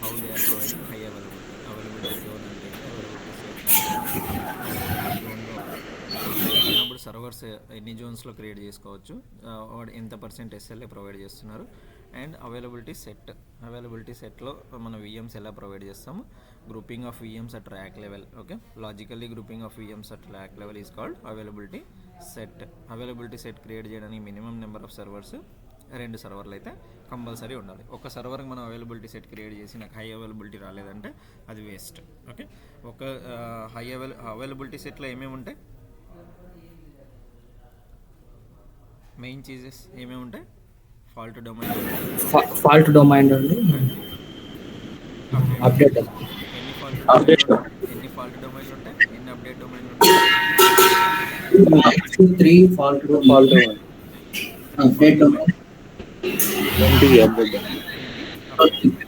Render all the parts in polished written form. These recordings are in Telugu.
How they are providing high availability. Availability zone అంటే ఏంటి, అవైలబిలిటీ సెట్ అంటే ఏంటి, అవైలబిలిటీ జోన్లో ఉన్నప్పుడు సర్వర్స్ ఎన్ని జోన్స్లో క్రియేట్ చేసుకోవచ్చు, వాడు ఎంత పర్సెంట్ ఎస్ఎల్ఏ ప్రొవైడ్ చేస్తున్నారు, అండ్ అవైలబిలిటీ సెట్లో మన విఎమ్స్ ఎలా ప్రొవైడ్ చేస్తాము, grouping of VMs at rack level. Okay, logically grouping of VMs at rack level is called availability set. Availability set create చేయడానికి మినిమం నెంబర్ ఆఫ్ సర్వర్స్ 2 సర్వర్లు అయితే కంపల్సరీ ఉండాలి. ఒక సర్వర్కి మనం అవైలబిలిటీ సెట్ క్రియేట్ చేసి నాకు హై అవైలబిలిటీ రాలేదంటే అది వేస్ట్. ఓకే, ఒక అవైలబిలిటీ సెట్లో ఏమేమి ఉంటాయి, మెయిన్ చీజెస్ ఏమేమి ఉంటాయి, ఫాల్ట్ డొమైన్ ఉంటుంది, ఫాల్ట్ డొమైన్ నుండి అండ్ అప్డేట్ అప్డేట్ డొమైన్. ఎన్ని ఫాల్ట్ డొమైన్లు ఉంటాయి, ఎన్ని అప్డేట్ డొమైన్లు ఉంటాయి, 3 fault fault domain, 3 fault update domain, domain, 20 update. 20 update domains. అంతేనా?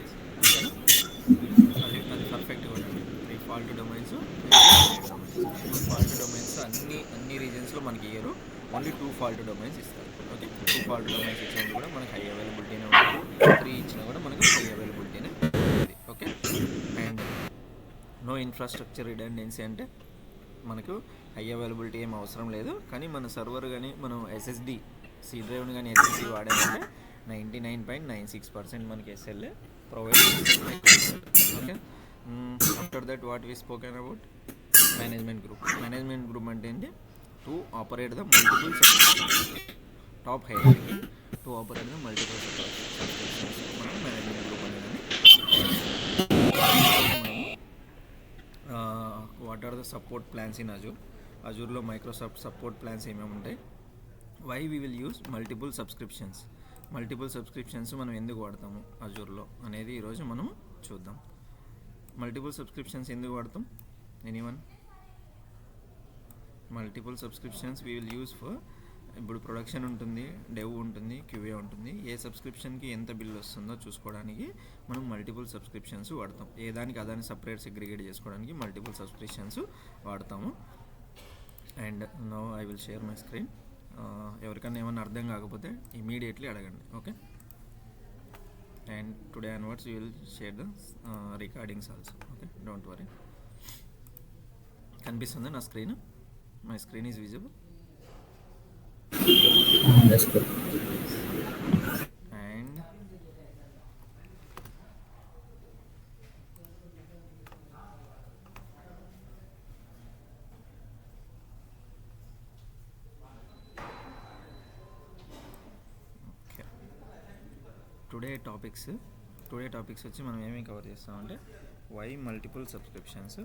అది పర్ఫెక్ట్గా ఉండండి. 3 fault domains, 20 update domains. 2 fault domains అన్ని రీజన్స్లో మనకి ఇయ్యరు, ఓన్లీ 2 ఫాల్ట్ డొమైన్స్ ఇస్తారు. ఓకే, 2 ఫాల్ట్ డొమైన్స్ ఇచ్చినప్పుడు కూడా మనకి హై అవైలబిలిటీనే ఉంటుంది, 3 ఇచ్చినా కూడా మనకు హై అవైలబిలిటీనే ఉంటుంది. Okay, and no infrastructure redundancy అంటే మనకు హై అవైలబిలిటీ ఏం అవసరం లేదు, కానీ మన సర్వర్ కానీ మనం ఎస్ఎస్డి సి డ్రైవ్ని కానీ ఎస్ఎస్డి వాడామంటే 99.96% మనకి ఎస్ఎల్ఏ ప్రొవైడ్ చేస్తుంది Microsoft. Okay, after that what we spoken about management group అంటే ఏంటి, to operate the multiple subscriptions, top hierarchy to operate the multiple subscriptions మనం మేనేజ్మెంట్ గ్రూప్ అనేది మనము what are the support plans in అజూర్లో మైక్రోసాఫ్ట్ సపోర్ట్ ప్లాన్స్ ఏమేమి ఉంటాయి, why we will use multiple subscriptions మనం ఎందుకు వాడతాము అజూర్లో అనేది ఈరోజు మనం చూద్దాం. మల్టిపుల్ సబ్స్క్రిప్షన్స్ ఎందుకు వాడతాం, anyone? Multiple subscriptions we will use for, ఇప్పుడు ప్రొడక్షన్ ఉంటుంది, డెవ్ ఉంటుంది, క్యూఏ ఉంటుంది, ఏ సబ్స్క్రిప్షన్కి ఎంత బిల్ వస్తుందో చూసుకోవడానికి మనం మల్టిపుల్ సబ్స్క్రిప్షన్స్ వాడతాం. ఏ దానికి అదాన్ని సపరేట్ సెగ్రిగేట్ చేసుకోవడానికి మల్టిపుల్ సబ్స్క్రిప్షన్స్ వాడతాము. And now I will share my screen. ఎవరికైనా ఏమన్నా అర్థం కాకపోతే ఇమీడియట్లీ అడగండి. Okay, and today onwards you will share the recordings also. Okay, don't worry. కనిపిస్తుందా నా screen? My screen is visible. And today topics వచ్చి మనం ఏమేమి కవర్ చేస్తామంటే, వై మల్టిపుల్ సబ్స్క్రిప్షన్స్,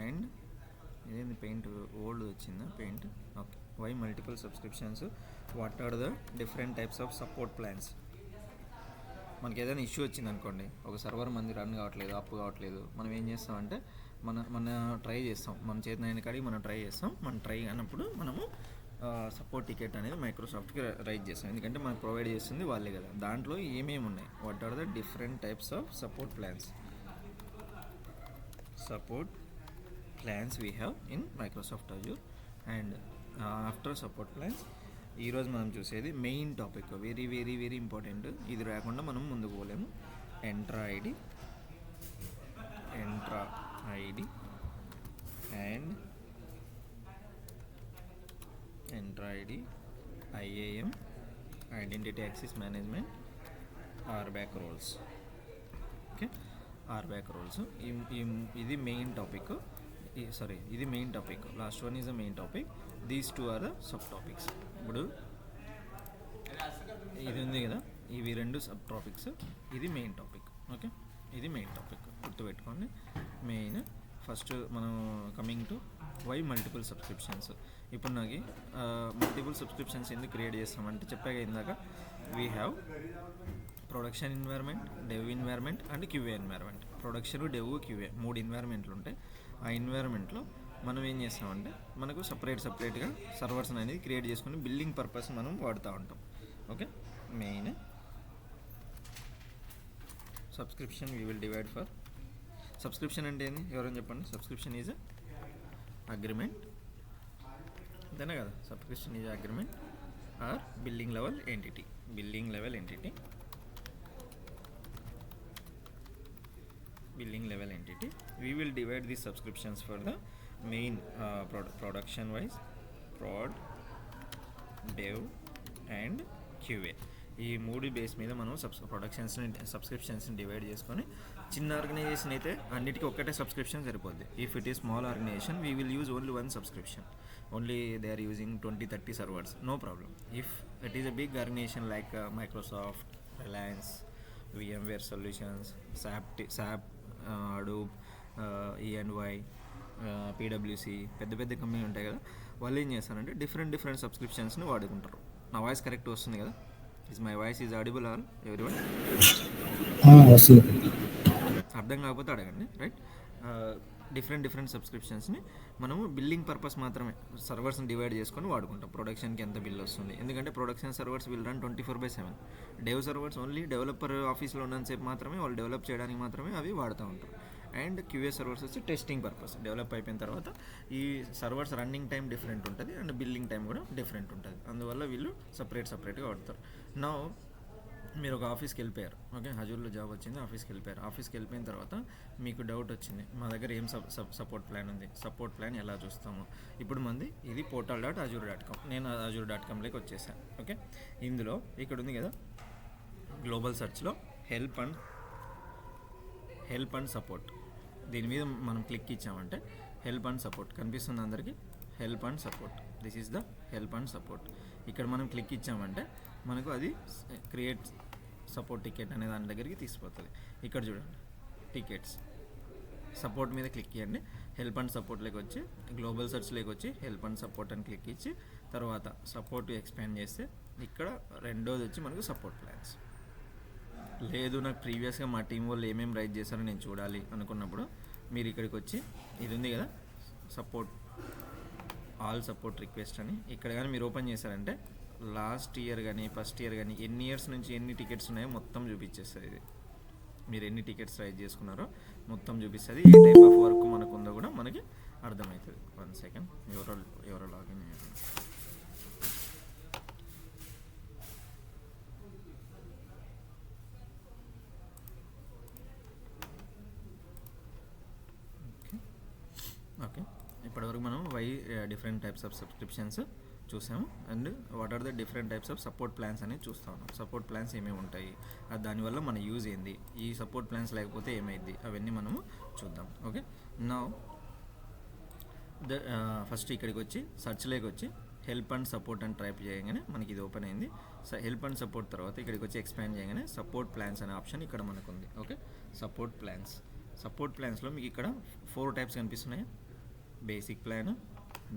అండ్ ఇదేంది పెయింట్ ఓల్డ్ వచ్చిందా paint? Okay, why multiple subscriptions, what are the different types of support plans. మనకి ఏదైనా ఇష్యూ వచ్చింది అనుకోండి, ఒక సర్వర్ మంది రన్ కావట్లేదు, అప్ కావట్లేదు, మనం ఏం చేస్తామంటే మన ట్రై చేస్తాం, మన చేతనైన కాడికి మనం ట్రై చేస్తాం. మనం ట్రై అయినప్పుడు మనము సపోర్ట్ టికెట్ అనేది మైక్రోసాఫ్ట్కి రైజ్ చేస్తాం, ఎందుకంటే మనకు ప్రొవైడ్ చేస్తుంది వాళ్ళే కదా. దాంట్లో ఏమేమి ఉన్నాయి, what are the different types of support plans we have in Microsoft Azure. And after support plans, ఈరోజు మనం చూసేది main topic, very very very important. ఇది రాకుండా మనం ముందుకు పోలేము. Entra ID and IAM, identity access management, RBAC roles. Okay, RBAC roles, ఇది మెయిన్ టాపిక్. ఇది main topic. Last one is the main topic. These two are the sub topics. ఇప్పుడు ఇది ఉంది కదా, ఇవి 2 సబ్ టాపిక్స్, ఇది మెయిన్ టాపిక్. ఓకే, ఇది మెయిన్ టాపిక్ గుర్తుపెట్టుకోండి. మెయిన్ ఫస్ట్ మనం coming to why multiple subscriptions. ఇప్పుడు నాకు మల్టిపుల్ సబ్స్క్రిప్షన్స్ ఎందుకు క్రియేట్ చేస్తామంటే చెప్పాక ఇందాక, we have production environment, dev environment and QA environment. Production, dev, QA 3 ఎన్వైర్న్మెంట్లు ఉంటాయి. ఆ ఎన్వైర్న్మెంట్లో మనం ఏం చేస్తామంటే మనకు సపరేట్గా సర్వర్స్ అనేది క్రియేట్ చేసుకుని బిల్డింగ్ పర్పస్ మనం వాడుతూ ఉంటాం. Okay, main subscription we will divide for. Subscription అంటే ఏంది, ఎవరైనా చెప్పండి? సబ్స్క్రిప్షన్ ఈజ్ అగ్రిమెంట్ అంతేనా కదా, subscription is agreement or billing level entity. Billing level entity, we will divide these subscriptions for the main production wise, prod, dev and QA. ఈ మూడు బేస్ మీద మనం సబ్స్క్రిప్షన్స్ని డివైడ్ చేసుకొని, చిన్న ఆర్గనైజేషన్ అయితే అన్నిటికీ ఒక్కటే సబ్స్క్రిప్షన్ సరిపోద్ది. If it is small organization we will use only one subscription, only they are using 20-30 servers, no problem. If it is a big organization like Microsoft, Reliance, VMware solutions, SAP, Adobe, E&Y, PwC, పెద్ద పెద్ద కంపెనీలు ఉంటాయి కదా, వాళ్ళు ఏం చేస్తారంటే డిఫరెంట్ సబ్స్క్రిప్షన్స్ని వాడుకుంటారు. నా వాయిస్ కరెక్ట్ వస్తుంది కదా? Is my voice is audible all everyone? అర్థం కాకపోతే అడగండి, రైట్? డిఫరెంట్ సబ్స్క్రిప్షన్స్ని మనము బిల్లింగ్ పర్పస్ మాత్రమే సర్వర్స్ని డివైడ్ చేసుకొని వాడుకుంటాం. ప్రొడక్షన్కి ఎంత బిల్ వస్తుంది, ఎందుకంటే production servers will run 24/7. Dev servers only developer ఆఫీస్లో ఉన్నంతసేపు మాత్రమే, వాళ్ళు డెవలప్ చేయడానికి మాత్రమే అవి వాడుతూ ఉంటారు. అండ్ QA సర్వర్స్ వచ్చి టెస్టింగ్ పర్పస్. డెవలప్ అయిపోయిన తర్వాత ఈ సర్వర్స్ రన్నింగ్ టైం డిఫరెంట్ ఉంటుంది అండ్ బిల్లింగ్ టైం కూడా డిఫరెంట్ ఉంటుంది. అందువల్ల వీళ్ళు సపరేట్గా వాడతారు. నా మీరు ఒక ఆఫీస్కి వెళ్ళిపోయారు, ఓకే, హజూర్లో జాబ్ వచ్చింది, ఆఫీస్కి వెళ్ళిపోయారు. ఆఫీస్కి వెళ్ళిపోయిన తర్వాత మీకు డౌట్ వచ్చింది, మా దగ్గర ఏం సపోర్ట్ ప్లాన్ ఉంది, సపోర్ట్ ప్లాన్ ఎలా చూస్తాము. ఇప్పుడు మంది ఇది portal.azure.com, నేను azure.comలోకి వచ్చేసాను. ఓకే, ఇందులో ఇక్కడ ఉంది కదా గ్లోబల్ సర్చ్లో హెల్ప్ అండ్ సపోర్ట్, దీని మీద మనం క్లిక్ ఇచ్చామంటే హెల్ప్ అండ్ సపోర్ట్ కనిపిస్తుంది అందరికీ. Help and support, this is the help and support. ఇక్కడ మనం క్లిక్ ఇచ్చామంటే మనకు అది క్రియేట్ సపోర్ట్ టికెట్ అనే దాని దగ్గరికి తీసుకుపోతుంది. ఇక్కడ చూడండి టికెట్స్, సపోర్ట్ మీద క్లిక్ చేయండి. హెల్ప్ అండ్ సపోర్ట్లోకి వచ్చి గ్లోబల్ సర్చ్లోకి వచ్చి హెల్ప్ అండ్ సపోర్ట్ అని క్లిక్ ఇచ్చి తర్వాత సపోర్ట్ ఎక్స్పాండ్ చేస్తే ఇక్కడ రెండోది వచ్చి మనకు సపోర్ట్ ప్లాన్స్. లేదు నాకు ప్రీవియస్గా మా టీం వాళ్ళు ఏమేమి రైట్ చేశారో నేను చూడాలి అనుకున్నప్పుడు మీరు ఇక్కడికి వచ్చి ఇది ఉంది కదా సపోర్ట్, ఆల్ సపోర్ట్ రిక్వెస్ట్ అని, ఇక్కడ కానీ మీరు ఓపెన్ చేశారంటే లాస్ట్ ఇయర్ కానీ ఫస్ట్ ఇయర్ కానీ ఎన్ని ఇయర్స్ నుంచి ఎన్ని టికెట్స్ ఉన్నాయో మొత్తం చూపించేస్తుంది. ఇది మీరు ఎన్ని టికెట్స్ రైజ్ చేసుకున్నారో మొత్తం చూపిస్తుంది. ఏ టైప్ ఆఫ్ వర్క్ మనకు ఉందో కూడా మనకి అర్థమవుతుంది. 1 సెకండ్, ఎవరో లాగిన్ అయ్యారు. ఓకే, ఇప్పటివరకు మనం డిఫరెంట్ టైప్స్ ఆఫ్ సబ్స్క్రిప్షన్స్ చూసాము and what are the different types of support plans అనేది చూస్తా ఉన్నాం. సపోర్ట్ ప్లాన్స్ ఏమేమి ఉంటాయి, దానివల్ల మన యూజ్ ఏంది, ఈ సపోర్ట్ ప్లాన్స్ లేకపోతే ఏమైంది, అవన్నీ మనము చూద్దాం. ఓకే, నౌ ఫస్ట్ ఇక్కడికి వచ్చి సర్చ్లోకి వచ్చి హెల్ప్ అండ్ సపోర్ట్ అని టైప్ చేయగానే మనకి ఇది ఓపెన్ అయింది. హెల్ప్ అండ్ సపోర్ట్ తర్వాత ఇక్కడికి వచ్చి ఎక్స్పాండ్ చేయగానే సపోర్ట్ ప్లాన్స్ అనే ఆప్షన్ ఇక్కడ మనకు ఉంది. ఓకే, సపోర్ట్ ప్లాన్స్లో మీకు ఇక్కడ 4 టైప్స్ కనిపిస్తున్నాయి. Basic plan,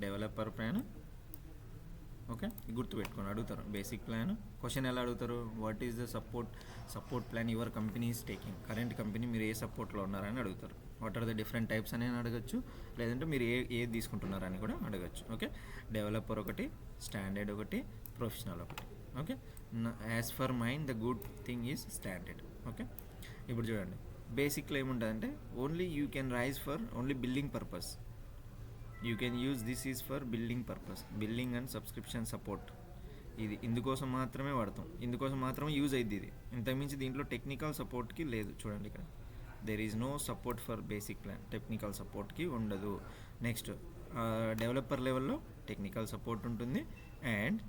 developer plan. Okay, గుర్తుపెట్టుకొని అడుగుతారు బేసిక్ ప్లాన్. క్వశ్చన్ ఎలా అడుగుతారు, what is the support plan your company is taking, current company మీరు ఏ సపోర్ట్లో ఉన్నారని అడుగుతారు. What are the different types అని అడగచ్చు, లేదంటే మీరు ఏది తీసుకుంటున్నారని కూడా అడగచ్చు. ఓకే, డెవలపర్ ఒకటి, స్టాండర్డ్ ఒకటి, ప్రొఫెషనల్ ఒకటి. Okay, as for mind the good thing is standard. Okay, ఇప్పుడు చూడండి బేసిక్లో ఏముంటుందంటే only you can rise for only billing purpose. You can use this is for billing purpose, billing and subscription support. ఇది ఇందుకోసం మాత్రమే వాడతాం, ఇందుకోసం మాత్రమే యూజ్ అయ్యింది ఇది. ఇంతకుమించి దీంట్లో టెక్నికల్ సపోర్ట్కి లేదు. చూడండి ఇక్కడ there is no support for basic plan, technical సపోర్ట్కి ఉండదు. నెక్స్ట్ డెవలపర్ లెవెల్లో టెక్నికల్ సపోర్ట్ ఉంటుంది. అండ్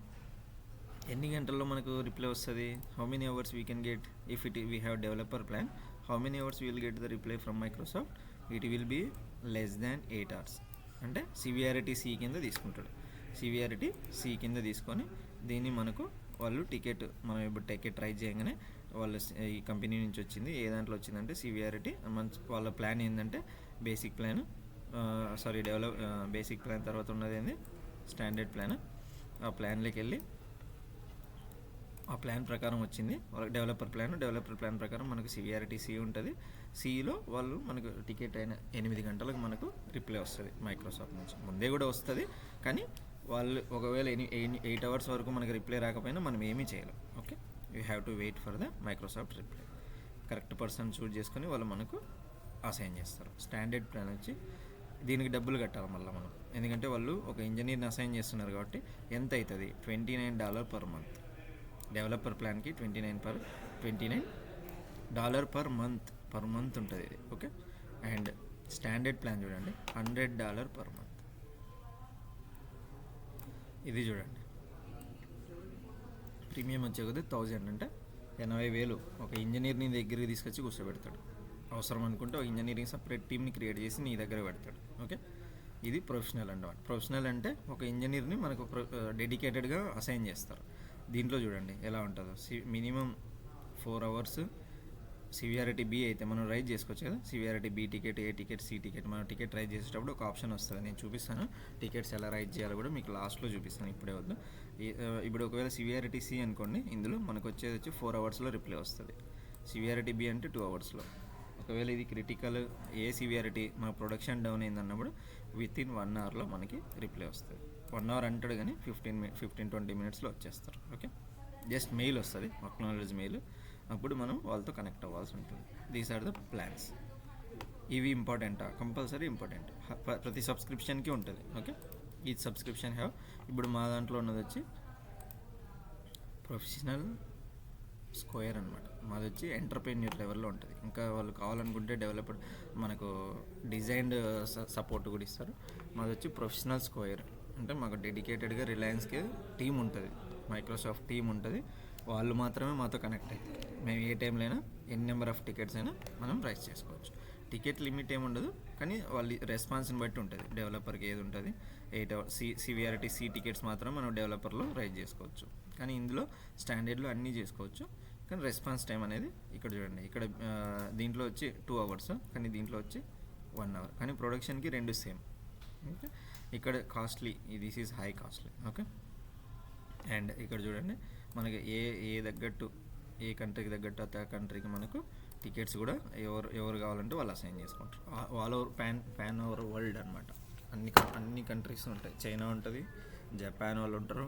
ఎన్ని గంటల్లో మనకు రిప్లై వస్తుంది, how many hours we can get if we have developer plan, how many hours we will get the reply from Microsoft, it will be less than 8 hours. అంటే సివియారిటీ సి కింద తీసుకుంటాడు. సివియారిటీ సి కింద తీసుకొని దీన్ని మనకు వాళ్ళు టికెట్, మనం ఇప్పుడు టికెట్ ట్రై చేయగానే వాళ్ళ ఈ కంపెనీ నుంచి వచ్చింది, ఏ దాంట్లో వచ్చిందంటే సివియారిటీ. వాళ్ళ ప్లాన్ ఏంటంటే బేసిక్ ప్లాన్, బేసిక్ ప్లాన్ తర్వాత ఉన్నది ఏంది స్టాండర్డ్ ప్లాన్. ఆ ప్లాన్లోకి వెళ్ళి ఆ ప్లాన్ ప్రకారం వచ్చింది వాళ్ళకి డెవలపర్ ప్లాన్ ప్రకారం మనకు సివియారిటీ సి ఉంటుంది. సిలో వాళ్ళు మనకు టికెట్ అయిన 8 గంటలకు మనకు రిప్లై వస్తుంది మైక్రోసాఫ్ట్ నుంచి. ముందే కూడా వస్తుంది, కానీ వాళ్ళు ఒకవేళ 8 hours వరకు మనకు రిప్లై రాకపోయినా మనం ఏమీ చేయలేం. Okay, you have to wait for the Microsoft reply. Correct person choose చేసుకొని వాళ్ళు మనకు అసైన్ చేస్తారు. స్టాండర్డ్ ప్లాన్ వచ్చి దీనికి డబ్బులు కట్టాలి మళ్ళీ మనం, ఎందుకంటే వాళ్ళు ఒక ఇంజనీర్ని అసైన్ చేస్తున్నారు కాబట్టి ఎంత అవుతుంది, $29 per month. డెవలపర్ ప్లాన్కి $29 పర్ మంత్ ఉంటుంది ఇది. ఓకే, అండ్ స్టాండర్డ్ ప్లాన్ చూడండి $100 per month. ఇది చూడండి ప్రీమియం వచ్చే కొద్ది 1000 అంటే 80,000 ఒక ఇంజనీర్ని దగ్గరికి తీసుకొచ్చి కూర్చోబెడతాడు. అవసరం అనుకుంటే ఒక ఇంజనీరింగ్ సపరేట్ టీమ్ని క్రియేట్ చేసి నీ దగ్గర పెడతాడు. ఓకే, ఇది ప్రొఫెషనల్ అన్నమాట. ప్రొఫెషనల్ అంటే ఒక ఇంజనీర్ని మనకు డెడికేటెడ్గా అసైన్ చేస్తారు. దీంట్లో చూడండి ఎలా ఉంటుందో, మినిమం 4 hours. సివిఆర్టీ బి అయితే మనం రైజ్ చేసుకోవచ్చు కదా, సివిఆర్టీ బి టికెట్, ఏ టికెట్, సి టికెట్. మనం టికెట్ రైజ్ చేసేటప్పుడు ఒక ఆప్షన్ వస్తుంది, నేను చూపిస్తాను. టికెట్స్ ఎలా రైజ్ చేయాలో కూడా మీకు లాస్ట్లో చూపిస్తాను, ఇప్పుడే వద్దు. ఇప్పుడు ఒకవేళ సివిఆర్టీ సి అనుకోండి, ఇందులో మనకు వచ్చేది 4 hours రిప్లై వస్తుంది. సివిఆర్టీ బి అంటే 2 hours. ఒకవేళ ఇది క్రిటికల్ ఏ సివిఆరిటీ మన ప్రొడక్షన్ డౌన్ అయిందన్నప్పుడు వితిన్ 1 hour మనకి రిప్లై వస్తుంది. 1 hour అంటాడు కానీ 15-20 minutes వచ్చేస్తారు. ఓకే, జస్ట్ మెయిల్ వస్తుంది, అక్నాలెడ్జ్ మెయిల్. అప్పుడు మనం వాళ్ళతో కనెక్ట్ అవ్వాల్సి ఉంటుంది. These are the plans. ఇవి ఇంపార్టెంటా? కంపల్సరీ ఇంపార్టెంట్, ప్రతి సబ్స్క్రిప్షన్కి ఉంటుంది. ఓకే, ఈ సబ్స్క్రిప్షన్ హ్యావ్. ఇప్పుడు మా దాంట్లో ఉన్నది వచ్చి ప్రొఫెషనల్ స్క్వేర్ అనమాట. మాది వచ్చి ఎంటర్ప్రెన్యూర్ లెవెల్లో ఉంటుంది. ఇంకా వాళ్ళు కావాలనుకుంటే డెవలప్డ్ మనకు డిజైన్డ్ సపోర్ట్ కూడా ఇస్తారు. మాది వచ్చి ప్రొఫెషనల్ స్క్వేర్ అంటే మాకు డెడికేటెడ్గా రిలయన్స్కి టీం ఉంటుంది, మైక్రోసాఫ్ట్ టీం ఉంటుంది. వాళ్ళు మాత్రమే మాతో కనెక్ట్ అవుతారు. మేము ఏ టైంలో అయినా ఎన్ని నెంబర్ ఆఫ్ టికెట్స్ అయినా మనం రైజ్ చేసుకోవచ్చు. టికెట్ లిమిట్ ఏమి ఉండదు, కానీ వాళ్ళ రెస్పాన్స్ని బట్టి ఉంటుంది. డెవలపర్కి ఏది ఉంటుంది, 8 hours. సివిఆర్టీ సి టికెట్స్ మాత్రం మనం డెవలపర్లో రైజ్ చేసుకోవచ్చు, కానీ ఇందులో స్టాండర్డ్లో అన్నీ చేసుకోవచ్చు. కానీ రెస్పాన్స్ టైం అనేది ఇక్కడ చూడండి, ఇక్కడ దీంట్లో వచ్చి 2 hours, కానీ దీంట్లో వచ్చి 1 hour. కానీ ప్రొడక్షన్కి రెండు సేమ్. ఓకే, ఇక్కడ costly, this is high costly. Okay, and ఇక్కడ చూడండి మనకి ఏ తగ్గట్టు, ఏ కంట్రీకి తగ్గట్టు ఆ కంట్రీకి మనకు టికెట్స్ కూడా ఎవరు కావాలంటే వాళ్ళు అసైన్ చేసుకుంటారు. All over pan over world అనమాట. అన్ని కంట్రీస్ ఉంటాయి. చైనా ఉంటుంది, జపాన్ వాళ్ళు ఉంటారు,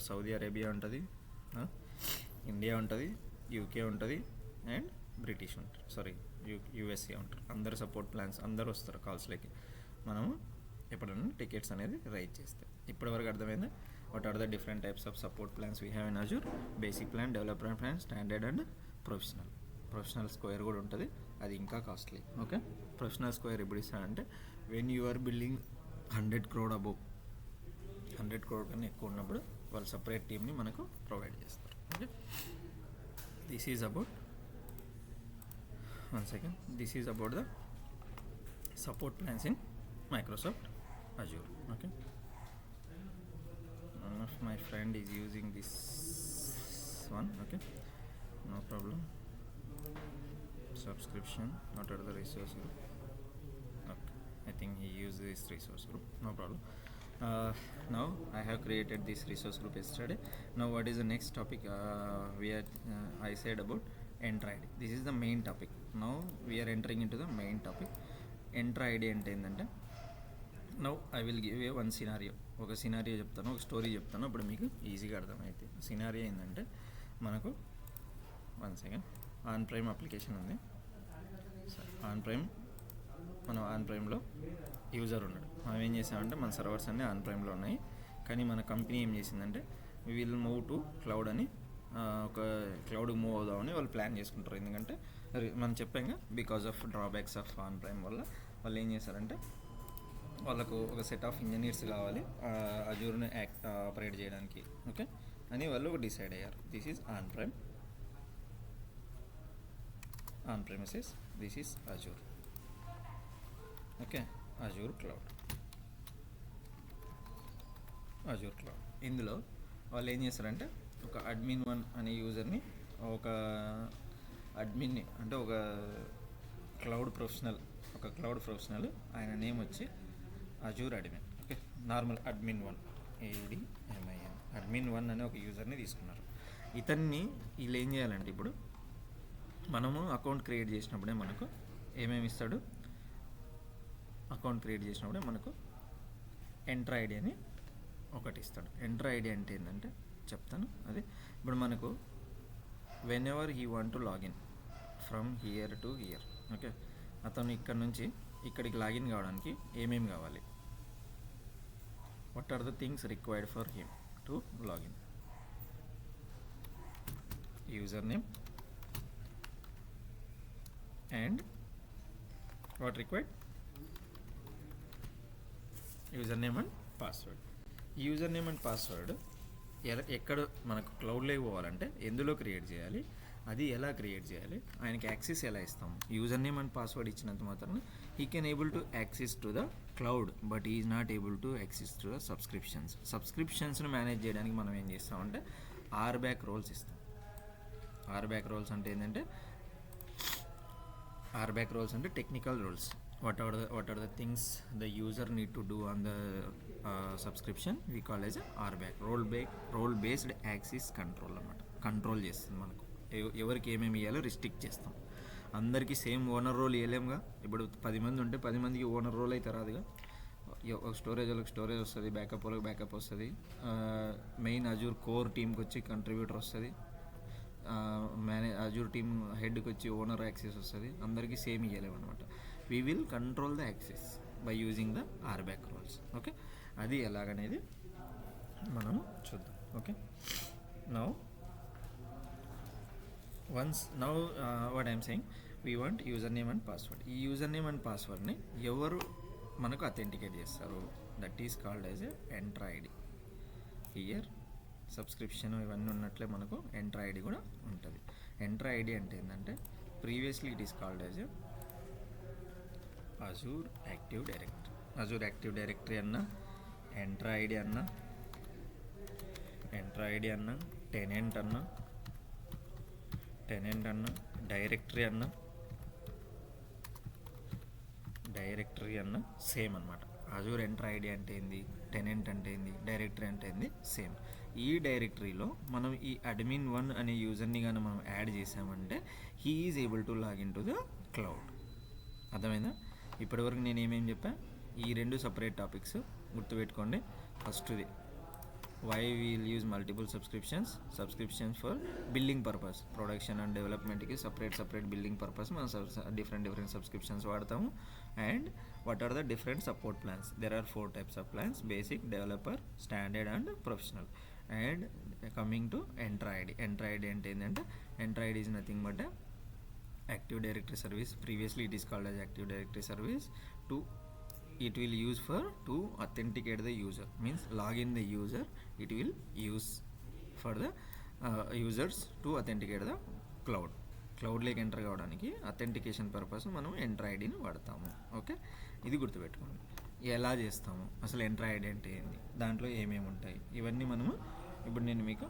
సౌదీ అరేబియా ఉంటుంది, ఇండియా ఉంటుంది, యూకే ఉంటుంది, అండ్ బ్రిటిష్ ఉంటారు, సారీ యూఎస్ఏ ఉంటారు. అందరు సపోర్ట్ ప్లాన్స్ అందరూ వస్తారు కాల్స్లోకి. మనము ఎప్పుడైనా టికెట్స్ అనేది రైజ్ చేస్తే. ఇప్పటివరకు అర్థమైందా? What are the different types of support plans we have in Azure? Basic plan, development plan, standard and professional. Professional square కూడా ఉంటుంది, అది ఇంకా కాస్ట్లీ. ఓకే, ప్రొఫెషనల్ స్క్వేర్ ఎప్పుడు ఇస్తానంటే when you are building 100 crore above, 100 crore కన్నా ఎక్కువ ఉన్నప్పుడు వాళ్ళు సపరేట్ టీమ్ని మనకు ప్రొవైడ్ చేస్తారు. Okay, this is about this is about the support plans in Microsoft Azure. Okay, one of my friend is using this one. Okay, no problem. Subscription, what are the resource group? Okay, I think he used this resource group, no problem. Now I have created this resource group yesterday. Now what is the next topic? I said about enter ID. This is the main topic. Now we are entering into the main topic. Enter ID అంటే ఏంటంటే, now I will give a one scenario. ఒక సినారియో చెప్తాను, ఒక స్టోరీ చెప్తాను, అప్పుడు మీకు ఈజీగా అర్థమైతే. సినారియో ఏంటంటే, మనకు ఆన్ ప్రైమ్ అప్లికేషన్ ఉంది. మనం ఆన్ ప్రైమ్లో యూజర్ ఉన్నాడు. మనం ఏం చేసామంటే మన సర్వర్స్ అన్నీ ఆన్ ప్రైమ్లో ఉన్నాయి, కానీ మన కంపెనీ ఏం చేసిందంటే విల్ మూవ్ టు క్లౌడ్ అని, ఒక క్లౌడ్కి మూవ్ అవుదామని వాళ్ళు ప్లాన్ చేసుకుంటారు. ఎందుకంటే మనం చెప్పాక because of drawbacks of on prime వల్ల వాళ్ళు ఏం చేశారంటే, వాళ్ళకు ఒక సెట్ ఆఫ్ ఇంజనీర్స్ కావాలి అజూర్ని ఆపరేట్ చేయడానికి. ఓకే, అని వాళ్ళు డిసైడ్ అయ్యారు. This is on premises, this is Azure. Okay, Azure cloud. ఇందులో వాళ్ళు ఏం చేస్తారంటే, ఒక admin1 అనే యూజర్ని, ఒక అడ్మిన్ని అంటే ఒక క్లౌడ్ ప్రొఫెషనల్, ఆయన నేమ్ వచ్చి Azure admin. Okay, normal admin1, ADMIN, admin1 అనే ఒక యూజర్ని తీసుకున్నారు. ఇతన్ని వీళ్ళు ఏం చేయాలంటే, ఇప్పుడు మనము అకౌంట్ క్రియేట్ చేసినప్పుడే మనకు ఏమేమి ఇస్తాడు, అకౌంట్ క్రియేట్ చేసినప్పుడే మనకు ఎంటర్ ఐడి అని ఒకటి ఇస్తాడు. ఎంటర్ ఐడి అంటే ఏంటంటే చెప్తాను. అది ఇప్పుడు మనకు whenever he want to login from here to here. Okay, అతను ఇక్కడ నుంచి ఇక్కడికి లాగిన్ కావడానికి ఏమేమి కావాలి, what are the things required for him to login. User name and what required user name and password. User name and password ఎక్కడ మనకు క్లౌడ్లోకి పోవాలంటే ఎందులో క్రియేట్ చేయాలి, అది ఎలా క్రియేట్ చేయాలి, ఆయనకి యాక్సెస్ ఎలా ఇస్తాము. యూజర్ నేమ్ అండ్ పాస్వర్డ్ ఇచ్చినంత మాత్రం he can able to access to the cloud, but is not able to access to the సబ్స్క్రిప్షన్స్ను మేనేజ్ చేయడానికి మనం ఏం చేస్తామంటే ఆర్బ్యాక్ రోల్స్ ఇస్తాం. ఆర్బ్యాక్ రోల్స్ అంటే ఏంటంటే technical roles. what are the things the user need to do on the subscription, we call as a RBAC, role based access control అన్నమాట. కంట్రోల్ చేస్తుంది మనకు ఎవరికి ఏమేమి ఇవ్వాలో రిస్ట్రిక్ట్ చేస్తాం. అందరికీ సేమ్ ఓనర్ రోల్ ఇవ్వలేముగా. ఇప్పుడు 10 మంది ఉంటే 10 మందికి ఓనర్ రోల్ అయితే రాదుగా. ఒక స్టోరేజ్ వాళ్ళకి స్టోరేజ్ వస్తుంది, బ్యాకప్ వాళ్ళకి బ్యాకప్ వస్తుంది, మెయిన్ అజూర్ కోర్ టీమ్కి వచ్చి కంట్రిబ్యూటర్ వస్తుంది, అజూర్ టీమ్ హెడ్కి వచ్చి ఓనర్ యాక్సెస్ వస్తుంది. అందరికీ సేమ్ ఇవ్వలేము అనమాట. We will control the access by using the RBAC roles. Okay, అది ఎలాగనేది మనం చూద్దాం. Okay, now what I'm saying, we want user name and password. ఈ యూజర్ నేమ్ అండ్ పాస్వర్డ్ని ఎవరు మనకు అథెంటికేట్ చేస్తారు, that is called as a Entra ID. Here subscription ఇవన్నీ ఉన్నట్లే మనకు ఎంటర్ ఐడి కూడా ఉంటుంది. ఎంటర్ ఐడి అంటే ఏంటంటే previously it is called as a Azure active directory. Azure active directory అన్న, ఎంటర్ ఐడి అన్న, టెనెంట్ అన్న, డైరెక్టరీ అన్న సేమ్ అనమాట. అజూర్ ఎంటర్ ఐడి అంటే ఏంది, టెనెంట్ అంటే ఏంది, డైరెక్టరీ అంటే ఏంది, సేమ్. ఈ డైరెక్టరీలో మనం ఈ admin 1 అనే యూజర్ని కానీ మనం యాడ్ చేసామంటే he is able to login to the cloud. అర్థమైందా? ఇప్పటివరకు నేను ఏమేమి చెప్పా, ఈ 2 సపరేట్ టాపిక్స్ గుర్తుపెట్టుకోండి. ఫస్ట్ది why we'll use multiple subscriptions for building purpose, production and డెవలప్మెంట్కి సపరేట్ బిల్డింగ్ పర్పస్ మనం డిఫరెంట్ సబ్స్క్రిప్షన్స్ వాడతాము. And what are the different support plans, there are 4 types of plans, basic, developer, standard and professional. And coming to Entra ID అంటే ఏంటంటే Entra ID is nothing but Active Directory service. Previously it is called as Active Directory service. It will use to authenticate the user, means log in the user. It will use for the users to authenticate the cloud లోకి ఎంటర్ కావడానికి అథెంటికేషన్ పర్పస్ మనం ఎంటర్ ఐడిని వాడతాము. ఓకే, ఇది గుర్తుపెట్టుకోండి. ఎలా చేస్తాము, అసలు ఎంటర్ ఐడి అంటే ఏంది, దాంట్లో ఏమేమి ఉంటాయి, ఇవన్నీ మనము ఇప్పుడు నేను మీకు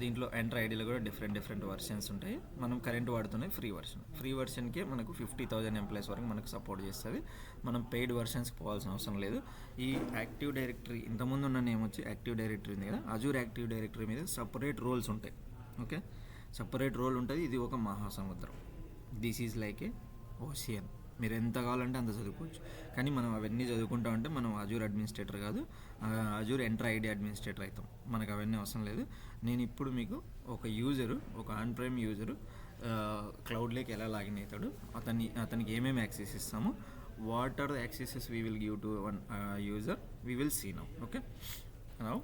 దీంట్లో ఎంటర్ ఐడీలో కూడా డిఫరెంట్ వర్షన్స్ ఉంటాయి. మనం కరెంట్ వాడుతున్నాయి ఫ్రీ వర్షన్కే మనకు 50,000 ఎంప్లాయీస్ వరకు మనకు సపోర్ట్ చేస్తుంది. మనం పెయిడ్ వర్షన్స్కి పోవాల్సిన అవసరం లేదు. ఈ యాక్టివ్ డైరెక్టరీ ఇంతకుముందు ఉన్న నేమ్ వచ్చి యాక్టివ్ డైరెక్టరీ ఉంది కదా, అజూర్ యాక్టివ్ డైరెక్టరీ మీద సపరేట్ రోల్స్ ఉంటాయి. ఓకే, సపరేట్ రోల్ ఉంటుంది. ఇది ఒక మహాసముద్రం. This is like A ocean. మీరు ఎంత కావాలంటే అంత చదువుకోవచ్చు. కానీ మనం అవన్నీ చదువుకుంటా ఉంటే మనం అజూర్ అడ్మినిస్ట్రేటర్ కాదు, అజూర్ ఎంటర్ ఐడి అడ్మినిస్ట్రేటర్ అవుతాం. మనకు అవన్నీ అవసరం లేదు. నేను ఇప్పుడు మీకు ఒక ఆన్ ప్రైమ్ యూజరు క్లౌడ్లోకి ఎలా లాగిన్ అవుతాడు, అతనికి ఏమేమి యాక్సెస్ ఇస్తాము, what are the accesses we will give to one user, we will see now. Okay, now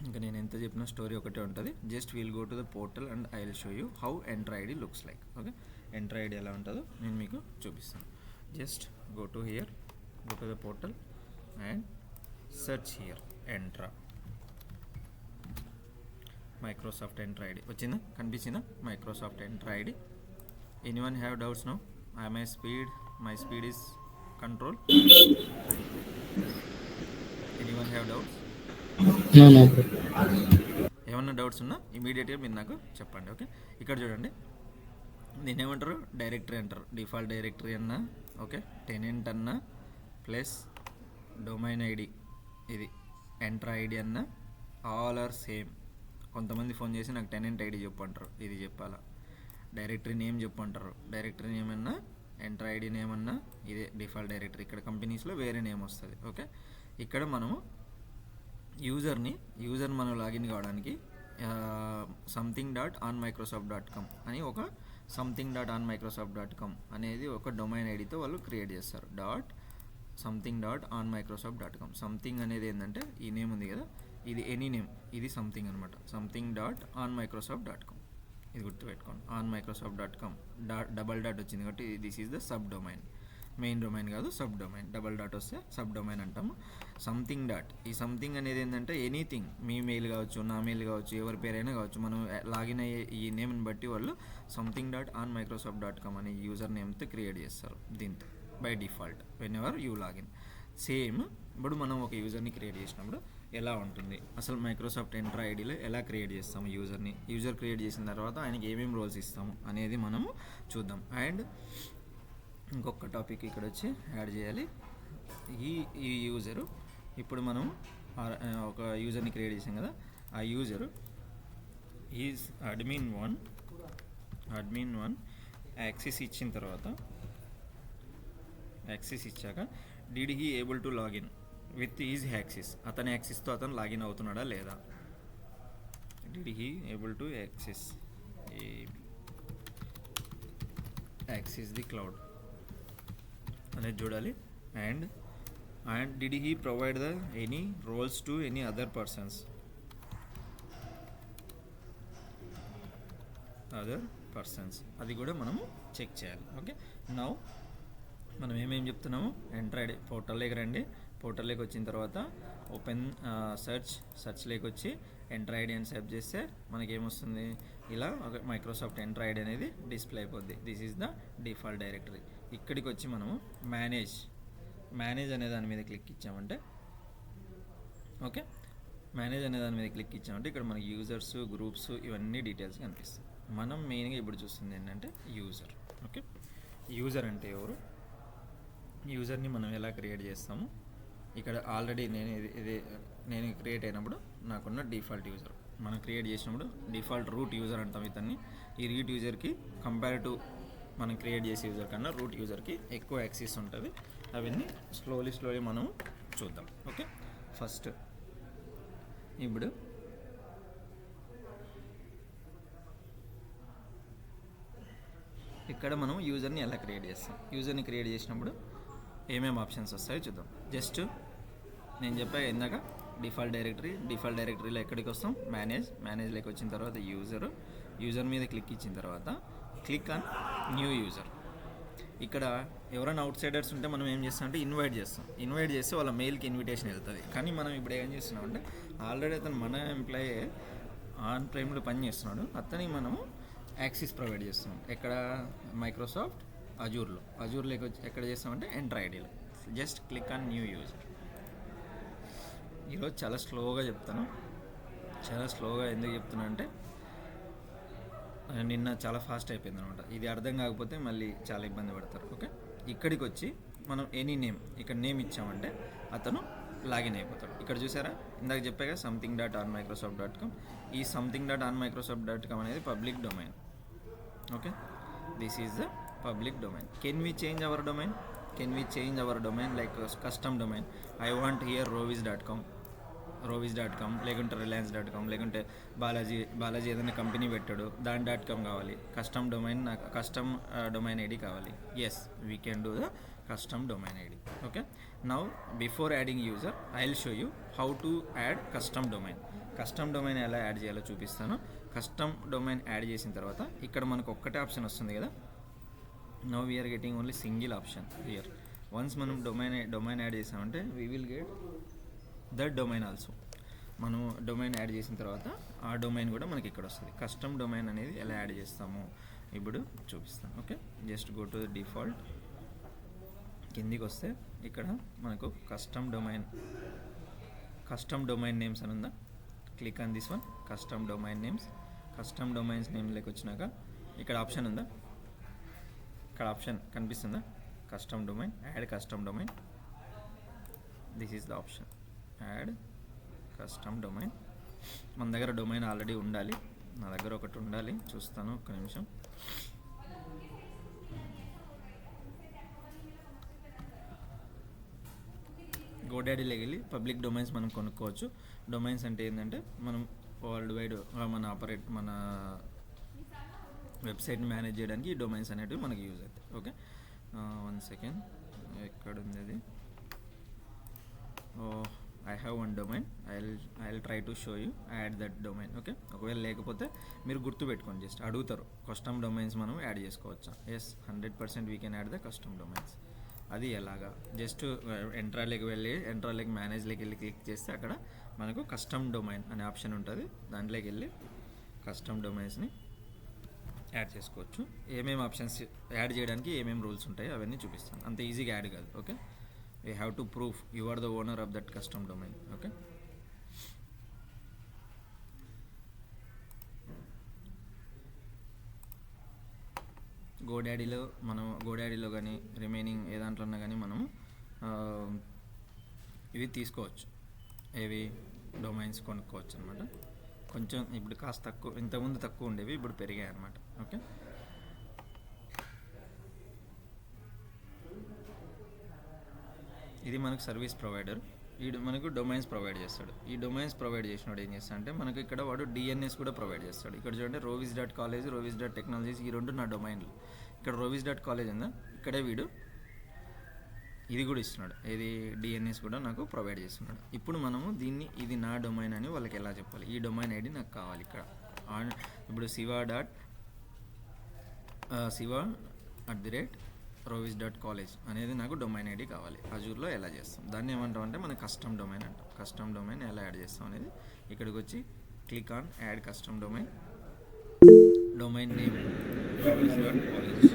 ఇంకా నేను ఎంత చెప్పిన స్టోరీ ఒకటే ఉంటుంది. Just we'll go to the portal and I will show you how Entra ID looks like. Okay, Entra ID ఎలా ఉంటుందో నేను మీకు చూపిస్తాను. Just go to the portal and search here Entra Microsoft Entra ID. వచ్చిందా, కనిపించిందా Microsoft Entra ID? Anyone have doubts now? My speed is control. Anyone have doubts? ఏమన్నా డౌట్స్ ఉన్నా ఇమీడియట్గా మీరు నాకు చెప్పండి. ఓకే, ఇక్కడ చూడండి, దీన్ని ఏమంటారు, డైరెక్టరీ అంటారు. డిఫాల్ట్ డైరెక్టరీ అన్నా, ఓకే, టెనెంట్ అన్నా ప్లస్ డొమైన్ ఐడి, ఇది ఎంటర్ ఐడి అన్నా, ఆల్ ఆర్ సేమ్. కొంతమంది ఫోన్ చేసి నాకు టెనెంట్ ఐడి చెప్పంటారు, ఇది చెప్పాలా. డైరెక్టరీ నేమ్ చెప్పంటారు, డైరెక్టరీ నేమ్ అన్నా ఎంటర్ ఐడి నేమ్ అన్నా ఇదే డిఫాల్ట్ డైరెక్టరీ. ఇక్కడ కంపెనీస్లో వేరే నేమ్ వస్తుంది. ఓకే, ఇక్కడ మనము యూజర్ మనం లాగిన్ కావడానికి something.onmicrosoft.com అని ఒక something.onmicrosoft.com అనేది ఒక డొమైన్ ఐడితో వాళ్ళు క్రియేట్ చేస్తారు. something.onmicrosoft.com. సంథింగ్ అనేది ఏంటంటే ఈ నేమ్ ఉంది కదా, ఇది ఎనీ నేమ్, ఇది సంథింగ్ అనమాట. something.onmicrosoft.com ఇది గుర్తుపెట్టుకోండి. onmicrosoft.com డబల్ డాట్ వచ్చింది కాబట్టి this is the sub domain. Main domain కాదు, సబ్ డొమైన్. డబల్ డాట్ వస్తే సబ్ డొమైన్ అంటాము. సంథింగ్ డాట్, ఈ సంథింగ్ అనేది ఏంటంటే ఎనీథింగ్, మీ మెయిల్ కావచ్చు, నా మెయిల్ కావచ్చు, ఎవరి పేరైనా కావచ్చు, మనం లాగిన్ అయ్యే ఈ నేమ్ని బట్టి వాళ్ళు something.onmicrosoft.com అనే యూజర్ నేమ్తో క్రియేట్ చేస్తారు దీంతో by default when ever you login. Same ఇప్పుడు మనం ఒక యూజర్ని క్రియేట్ చేసినప్పుడు ఎలా ఉంటుంది, అసలు మైక్రోసాఫ్ట్ ఎంటర్ ఐడిలో ఎలా క్రియేట్ చేస్తాము యూజర్ని, యూజర్ క్రియేట్ చేసిన తర్వాత ఆయనకి ఏమేమి రోల్స్ ఇస్తాము అనేది మనము చూద్దాం. అండ్ ఇంకొక టాపిక్ ఇక్కడ వచ్చి యాడ్ చేయాలి. ఈ యూజరు ఇప్పుడు మనం ఒక యూజర్ని క్రియేట్ చేసాం కదా, ఆ యూజరు ఈజ్ admin1 యాక్సెస్ ఇచ్చిన తర్వాత, యాక్సెస్ ఇచ్చాక did he able to login with is access, అతని యాక్సెస్తో అతను లాగిన్ అవుతున్నాడా లేదా, did he able to access the cloud అనేది చూడాలి. And did he provide the any roles to any other persons, అది కూడా మనము చెక్ చేయాలి. ఓకే, నౌ మనం ఏమేమి చెప్తున్నాము, ఎంటర్ ఐడి పోర్టల్లోకి రండి. పోర్టల్లోకి వచ్చిన తర్వాత ఓపెన్ సెర్చ్లోకి వచ్చి ఎంటర్ ఐడి అని సెర్చ్ చేస్తే మనకేమొస్తుంది, ఇలా ఒక మైక్రోసాఫ్ట్ ఎంటర్ ఐడి అనేది డిస్ప్లే అయిపోద్ది. This is the default directory. ఇక్కడికి వచ్చి మనము మేనేజ్ అనే దాని మీద క్లిక్ ఇచ్చామంటే, ఓకే, మేనేజ్ అనే దాని మీద క్లిక్ ఇచ్చామంటే ఇక్కడ మనకి యూజర్స్, గ్రూప్స్, ఇవన్నీ డీటెయిల్స్ కనిపిస్తాయి. మనం మెయిన్గా ఇప్పుడు చూస్తుంది ఏంటంటే యూజర్. ఓకే, యూజర్ అంటే ఎవరు, యూజర్ని మనం ఎలా క్రియేట్ చేస్తాము. ఇక్కడ ఆల్రెడీ నేను క్రియేట్ అయినప్పుడు నాకున్న డిఫాల్ట్ యూజర్, మనం క్రియేట్ చేసినప్పుడు డిఫాల్ట్ రూట్ యూజర్ అంటాం ఇతన్ని. ఈ రూట్ యూజర్కి కంపేర్ టు మనం క్రియేట్ చేసే యూజర్ కన్నా రూట్ యూజర్కి ఎక్కువ యాక్సెస్ ఉంటుంది. అవన్నీ స్లోలీ మనం చూద్దాం. ఓకే, ఫస్ట్ ఇప్పుడు ఇక్కడ మనం యూజర్ని ఎలా క్రియేట్ చేస్తాం. యూజర్ని క్రియేట్ చేసినప్పుడు ఏమేమి ఆప్షన్స్ వస్తాయో చూద్దాం. జస్ట్ నేను చెప్పాను ఇందాక డిఫాల్ట్ డైరెక్టరీలో ఎక్కడికి వస్తాం, మేనేజ్లోకి వచ్చిన తర్వాత యూజర్ మీద క్లిక్ ఇచ్చిన తర్వాత క్లిక్ ఆన్ న్యూ యూజర్. ఇక్కడ ఎవరైనా అవుట్ సైడర్స్ ఉంటే మనం ఏం చేస్తామంటే ఇన్వైట్ చేస్తే వాళ్ళ మెయిల్కి ఇన్విటేషన్ వెళ్తుంది. కానీ మనం ఇప్పుడు ఏం చేస్తున్నామంటే ఆల్రెడీ అతను మన ఎంప్లాయీ ఆన్ ప్రైమ్లో పని చేస్తున్నాడు, అతనికి మనము యాక్సెస్ ప్రొవైడ్ చేస్తున్నాం. ఎక్కడ, మైక్రోసాఫ్ట్ అజూర్లోకి వచ్చి ఎక్కడ చేస్తామంటే ఎంటర్ ఐడిలో just click on new user. ఈరోజు చాలా స్లోగా చెప్తాను. ఎందుకు చెప్తున్నా అంటే నిన్న చాలా ఫాస్ట్ అయిపోయింది అనమాట. ఇది అర్థం కాకపోతే మళ్ళీ చాలా ఇబ్బంది పడతారు. ఓకే, ఇక్కడికి వచ్చి మనం ఎనీ నేమ్, ఇక్కడ నేమ్ ఇచ్చామంటే అతను లాగిన్ అయిపోతాడు. ఇక్కడ చూసారా, ఇందాక చెప్పాక something.onmicrosoft.com. ఈ something.onmicrosoft.com అనేది public domain. Okay, this is the public domain. Can we change our domain like custom domain. I want here rovis.com, లేకుంటే reliance.com, లేకుంటే బాలాజీ ఏదైనా కంపెనీ పెట్టాడు దాని .com కావాలి, కస్టమ్ డొమైన్ ఐడి కావాలి. Yes, we can do the custom domain ID. Okay, now before adding user I will show you how to add custom domain ఎలా యాడ్ చేయాలో చూపిస్తాను. కస్టమ్ డొమైన్ యాడ్ చేసిన తర్వాత ఇక్కడ మనకు ఒక్కటే ఆప్షన్ వస్తుంది కదా. Now we're getting only single option here. Once మనం డొమైన్ యాడ్ చేసామంటే we will get that domain also. మనం డొమైన్ యాడ్ చేసిన తర్వాత ఆ డొమైన్ కూడా మనకి ఇక్కడ వస్తుంది. కస్టమ్ డొమైన్ అనేది ఎలా యాడ్ చేస్తామో ఇప్పుడు చూపిస్తాను. Okay, just go to the default, కిందికి వస్తే ఇక్కడ మనకు కస్టమ్ డొమైన్ నేమ్స్ అని ఉందా, click on this one, custom domains నేమ్లోకి వచ్చినాక ఇక్కడ ఆప్షన్ ఉందా, ఇక్కడ ఆప్షన్ కనిపిస్తుందా, custom domain, add custom domain. This is the option, add custom domain. మన దగ్గర డొమైన్ ఆల్రెడీ ఉండాలి, నా దగ్గర ఒకటి ఉండాలి, చూస్తాను ఒక్క నిమిషం. గోడాడీలోకి వెళ్ళి పబ్లిక్ డొమైన్స్ మనం కొనుక్కోవచ్చు. డొమైన్స్ అంటే ఏంటంటే మనం వరల్డ్ వైడ్ మన వెబ్సైట్ని మేనేజ్ చేయడానికి ఈ డొమైన్స్ అనేటివి మనకి యూజ్ అవుతాయి. ఓకే, 1 సెకండ్, ఎక్కడ ఉంది అది? I have one domain, I will try to show you add that domain. Okay, ఒకవేళ లేకపోతే మీరు గుర్తుపెట్టుకోండి, జస్ట్ అడుగుతారు కస్టమ్ డొమైన్స్ మనం యాడ్ చేసుకోవచ్చా? Yes, 100% we can add the custom domains. అది ఎలాగా? జస్ట్ ఎంట్రాలోకి వెళ్ళి ఎంట్రాలోకి మేనేజ్లోకి వెళ్ళి క్లిక్ చేస్తే అక్కడ మనకు కస్టమ్ డొమైన్ అనే ఆప్షన్ ఉంటుంది. దాంట్లోకి వెళ్ళి కస్టమ్ డొమైన్స్ని యాడ్ చేసుకోవచ్చు. ఏమేమి ఆప్షన్స్ యాడ్ చేయడానికి ఏమేమి రూల్స్ ఉంటాయి అవన్నీ చూపిస్తాను. అంత ఈజీగా యాడ్ కాదు. Okay, you have to proof you are the owner of that custom domain. Okay, గోడాడీలో కానీ రిమైనింగ్ ఏ దాంట్లో ఉన్నా కానీ మనం ఇవి తీసుకోవచ్చు. ఏవి? డొమైన్స్ కొనుక్కోవచ్చు అనమాట. కొంచెం ఇప్పుడు కాస్త తక్కువ, ఇంతకుముందు తక్కువ ఉండేవి, ఇప్పుడు పెరిగాయి అనమాట. ఓకే, ఇది మనకు సర్వీస్ ప్రొవైడర్. మనకు డొమైన్స్ ప్రొవైడ్ చేస్తాడు. ఈ డొమైన్స్ ప్రొవైడ్ చేసినాడు ఏం చేస్తా అంటే మనకు ఇక్కడ వాడు డిఎన్ఎస్ కూడా ప్రొవైడ్ చేస్తాడు. ఇక్కడ చూడండి, rovis.college, rovis.technologies, ఈ రెండు నా డొమైన్లు. ఇక్కడ rovis.college ఉందా, ఇక్కడే వీడు ఇది కూడా ఇస్తున్నాడు. ఇది డిఎన్ఎస్ కూడా నాకు ప్రొవైడ్ చేస్తున్నాడు. ఇప్పుడు మనము దీన్ని ఇది నా డొమైన్ అని వాళ్ళకి ఎలా చెప్పాలి? ఈ డొమైన్ ఐడి నాకు కావాలి. ఇక్కడ ఇప్పుడు siva@rovis.college అనేది నాకు డొమైన్ ఐడి కావాలి. అజూర్లో ఎలా చేస్తాం? దాన్ని ఏమంటాం అంటే మన కస్టమ్ డొమైన్ అంటాం. కస్టమ్ డొమైన్ ఎలా యాడ్ చేస్తాం అనేది ఇక్కడికి వచ్చి click on add custom domain. Domain name rovis.college.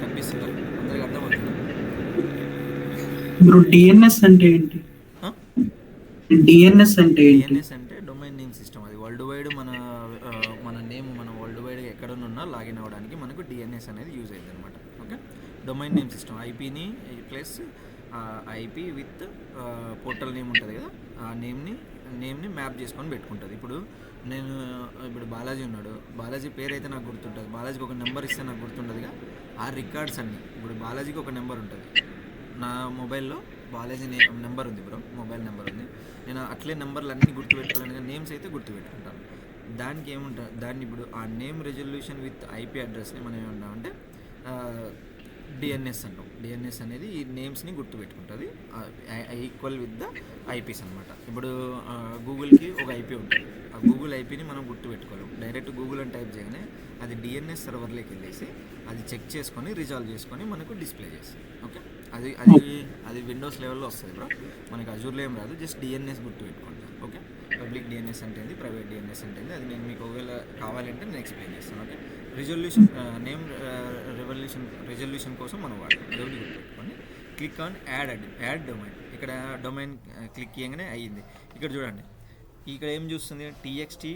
కనిపిస్తుందా? అందరికి అర్థమవుతుందా? బ్రో, డిఎన్ఎస్ అంటే ఏంటి? డిఎన్ఎస్ అంటే ఏంటి? డిఎన్ఎస్ అంటే డొమైన్ నేమ్ సిస్టమ్. అది వరల్డ్ వైడ్ మన నేమ్ మనం వరల్డ్ వైడ్ ఎక్కడనున్నా లాగిన్ అవ్వడానికి మనకు డిఎన్ఎస్ అనేది యూజ్ అయ్యింది అనమాట. Okay, domain name system. ఐపీని plus IP with portal name ఉంటుంది కదా, ఆ నేమ్ని మ్యాప్ చేసుకొని పెట్టుకుంటుంది. ఇప్పుడు బాలాజీ ఉన్నాడు, బాలాజీ పేరు అయితే నాకు గుర్తుంటుంది. బాలాజీకి ఒక నెంబర్ ఇస్తే నాకు గుర్తుంటుందిగా. ఆ రికార్డ్స్ అన్నీ ఇప్పుడు బాలాజీకి ఒక నెంబర్ ఉంటుంది. నా మొబైల్లో బాలాజీ నెంబర్ ఉంది బ్రో, మొబైల్ నెంబర్ ఉంది. నేను అట్లే నెంబర్లు అన్నీ గుర్తుపెట్టుకోలేను కానీ నేమ్స్ అయితే గుర్తుపెట్టుకుంటాను. దానికి ఏముంటుంది, దాన్ని ఇప్పుడు ఆ నేమ్ రెజల్యూషన్ విత్ ఐపీ అడ్రస్ని మనం ఏమన్నామంటే డిఎన్ఎస్ అంటాం. డిఎన్ఎస్ అనేది ఈ నేమ్స్ని గుర్తుపెట్టుకుంటుంది, ఈక్వల్ విత్ ద ఐపీస్ అనమాట. ఇప్పుడు గూగుల్కి ఒక ఐపీ ఉంటుంది. ఆ గూగుల్ ఐపీని మనం గుర్తుపెట్టుకోలేము. డైరెక్ట్ గూగుల్ అని టైప్ చేయగానే అది డిఎన్ఎస్ సర్వర్లోకి వెళ్ళేసి అది చెక్ చేసుకొని రిజాల్వ్ చేసుకొని మనకు డిస్ప్లే చేస్తుంది. ఓకే, అది విండోస్ లెవెల్లో వస్తుంది బ్రో, మనకి అజూర్లో ఏం రాదు. జస్ట్ డిఎన్ఎస్ గుర్తుపెట్టుకోండి. ఓకే, పబ్లిక్ డిఎన్ఎస్ అంటే ఏంది, ప్రైవేట్ డిఎన్ఎస్ అంటే ఏంది, అది నేను మీకు ఒకవేళ కావాలంటే నేను ఎక్స్ప్లెయిన్ చేస్తాను. ఓకే, రిజల్యూషన్ కోసం మనం వాడతాం. అదొకటి గుర్తుపెట్టుకోండి. Click on add domain. ఇక్కడ డొమైన్ క్లిక్ చేయగానే అయ్యింది. ఇక్కడ చూడండి, ఇక్కడ ఏం చూస్తుంది, టీఎక్స్టీ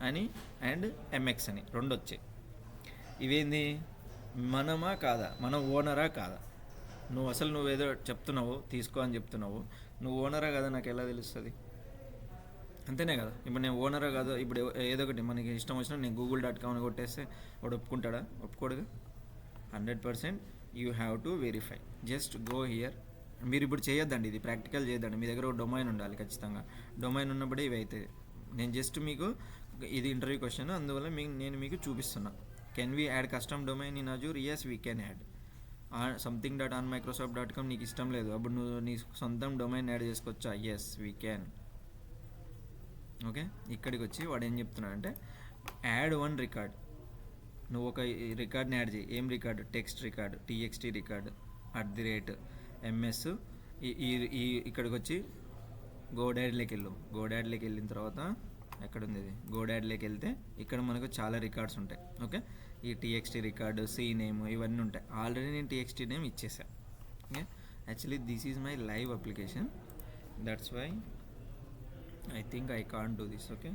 అని అండ్ ఎంఎక్స్ అని రెండు వచ్చాయి. ఇవేంది, మనమా కాదా, మన ఓనరా కాదా? నువ్వేదో చెప్తున్నావు, తీసుకో అని చెప్తున్నావు, నువ్వు ఓనరా కాదా నాకు ఎలా తెలుస్తుంది? అంతేనే కదా. ఇప్పుడు నేను ఓనరా కాదు, ఇప్పుడు ఏదో ఒకటి మనకి ఇష్టం వచ్చినా నేను google.com అని కొట్టేస్తే వాడు ఒప్పుకుంటాడా? ఒప్పుకోడుగా. 100% you have to verify. Just go here. మీరు ఇప్పుడు చేయొద్దండి, ఇది ప్రాక్టికల్ చేయొద్దండి. మీ దగ్గర ఒక డొమైన్ ఉండాలి ఖచ్చితంగా. డొమైన్ ఉన్నప్పుడే ఇవి అవుతాయి. నేను జస్ట్ మీకు ఇది ఇంటర్వ్యూ క్వశ్చన్, అందువల్ల నేను మీకు చూపిస్తున్నా. Can we add custom domain in Azure? Yes, we can add. something.onmicrosoft.com నీకు ఇష్టం లేదు, అప్పుడు నువ్వు నీ సొంతం డొమైన్ యాడ్ చేసుకోవచ్చా? Yes, we can. ఓకే, ఇక్కడికి వచ్చి వాడు ఏం చెప్తున్నాడంటే యాడ్ వన్ రికార్డ్. నువ్వు ఒక రికార్డ్ని యాడ్ చేయి. ఏం record? Text record, TXT record @MS. ఇక్కడికి వచ్చి గోడాడ్లోకి వెళ్ళిన తర్వాత ఎక్కడుంది ఇది? గోడాడ్లోకి వెళ్తే ఇక్కడ మనకు చాలా రికార్డ్స్ ఉంటాయి. ఓకే, ఈ టీఎక్స్టీ రికార్డు, సి నేమ్, ఇవన్నీ ఉంటాయి. ఆల్రెడీ నేను టీఎక్స్టీ నేమ్ ఇచ్చేసాను. Okay, actually this is my live application, that's why I think I can't do this. Okay,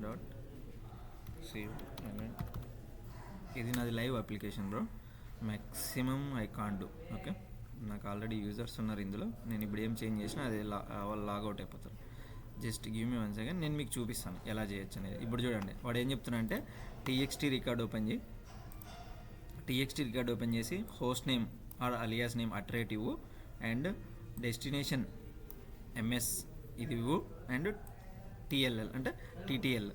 roas.save. ఇది నాది live application bro, maximum I can't do. Okay, నాకు ఆల్రెడీ యూజర్స్ ఉన్నారు ఇందులో. నేను ఇప్పుడు ఏం చేంజ్ చేసినా అది వాళ్ళు లాగౌట్ అయిపోతారు. జస్ట్ గివ్ మీ 1 సెకండ్, నేను మీకు చూపిస్తాను ఎలా చేయొచ్చు అనేది. ఇప్పుడు చూడండి వాడు ఏం చెప్తున్నా అంటే టీఎక్స్టీ రికార్డ్ ఓపెన్ చేయి. టీఎక్స్టీ రికార్డ్ ఓపెన్ చేసి host name or alias name at rate ఇవ్వు అండ్ డెస్టినేషన్ ఎంఎస్ ఇది ఇవ్వు అండ్ టీఎల్ఎల్ అంటే టీటీఎల్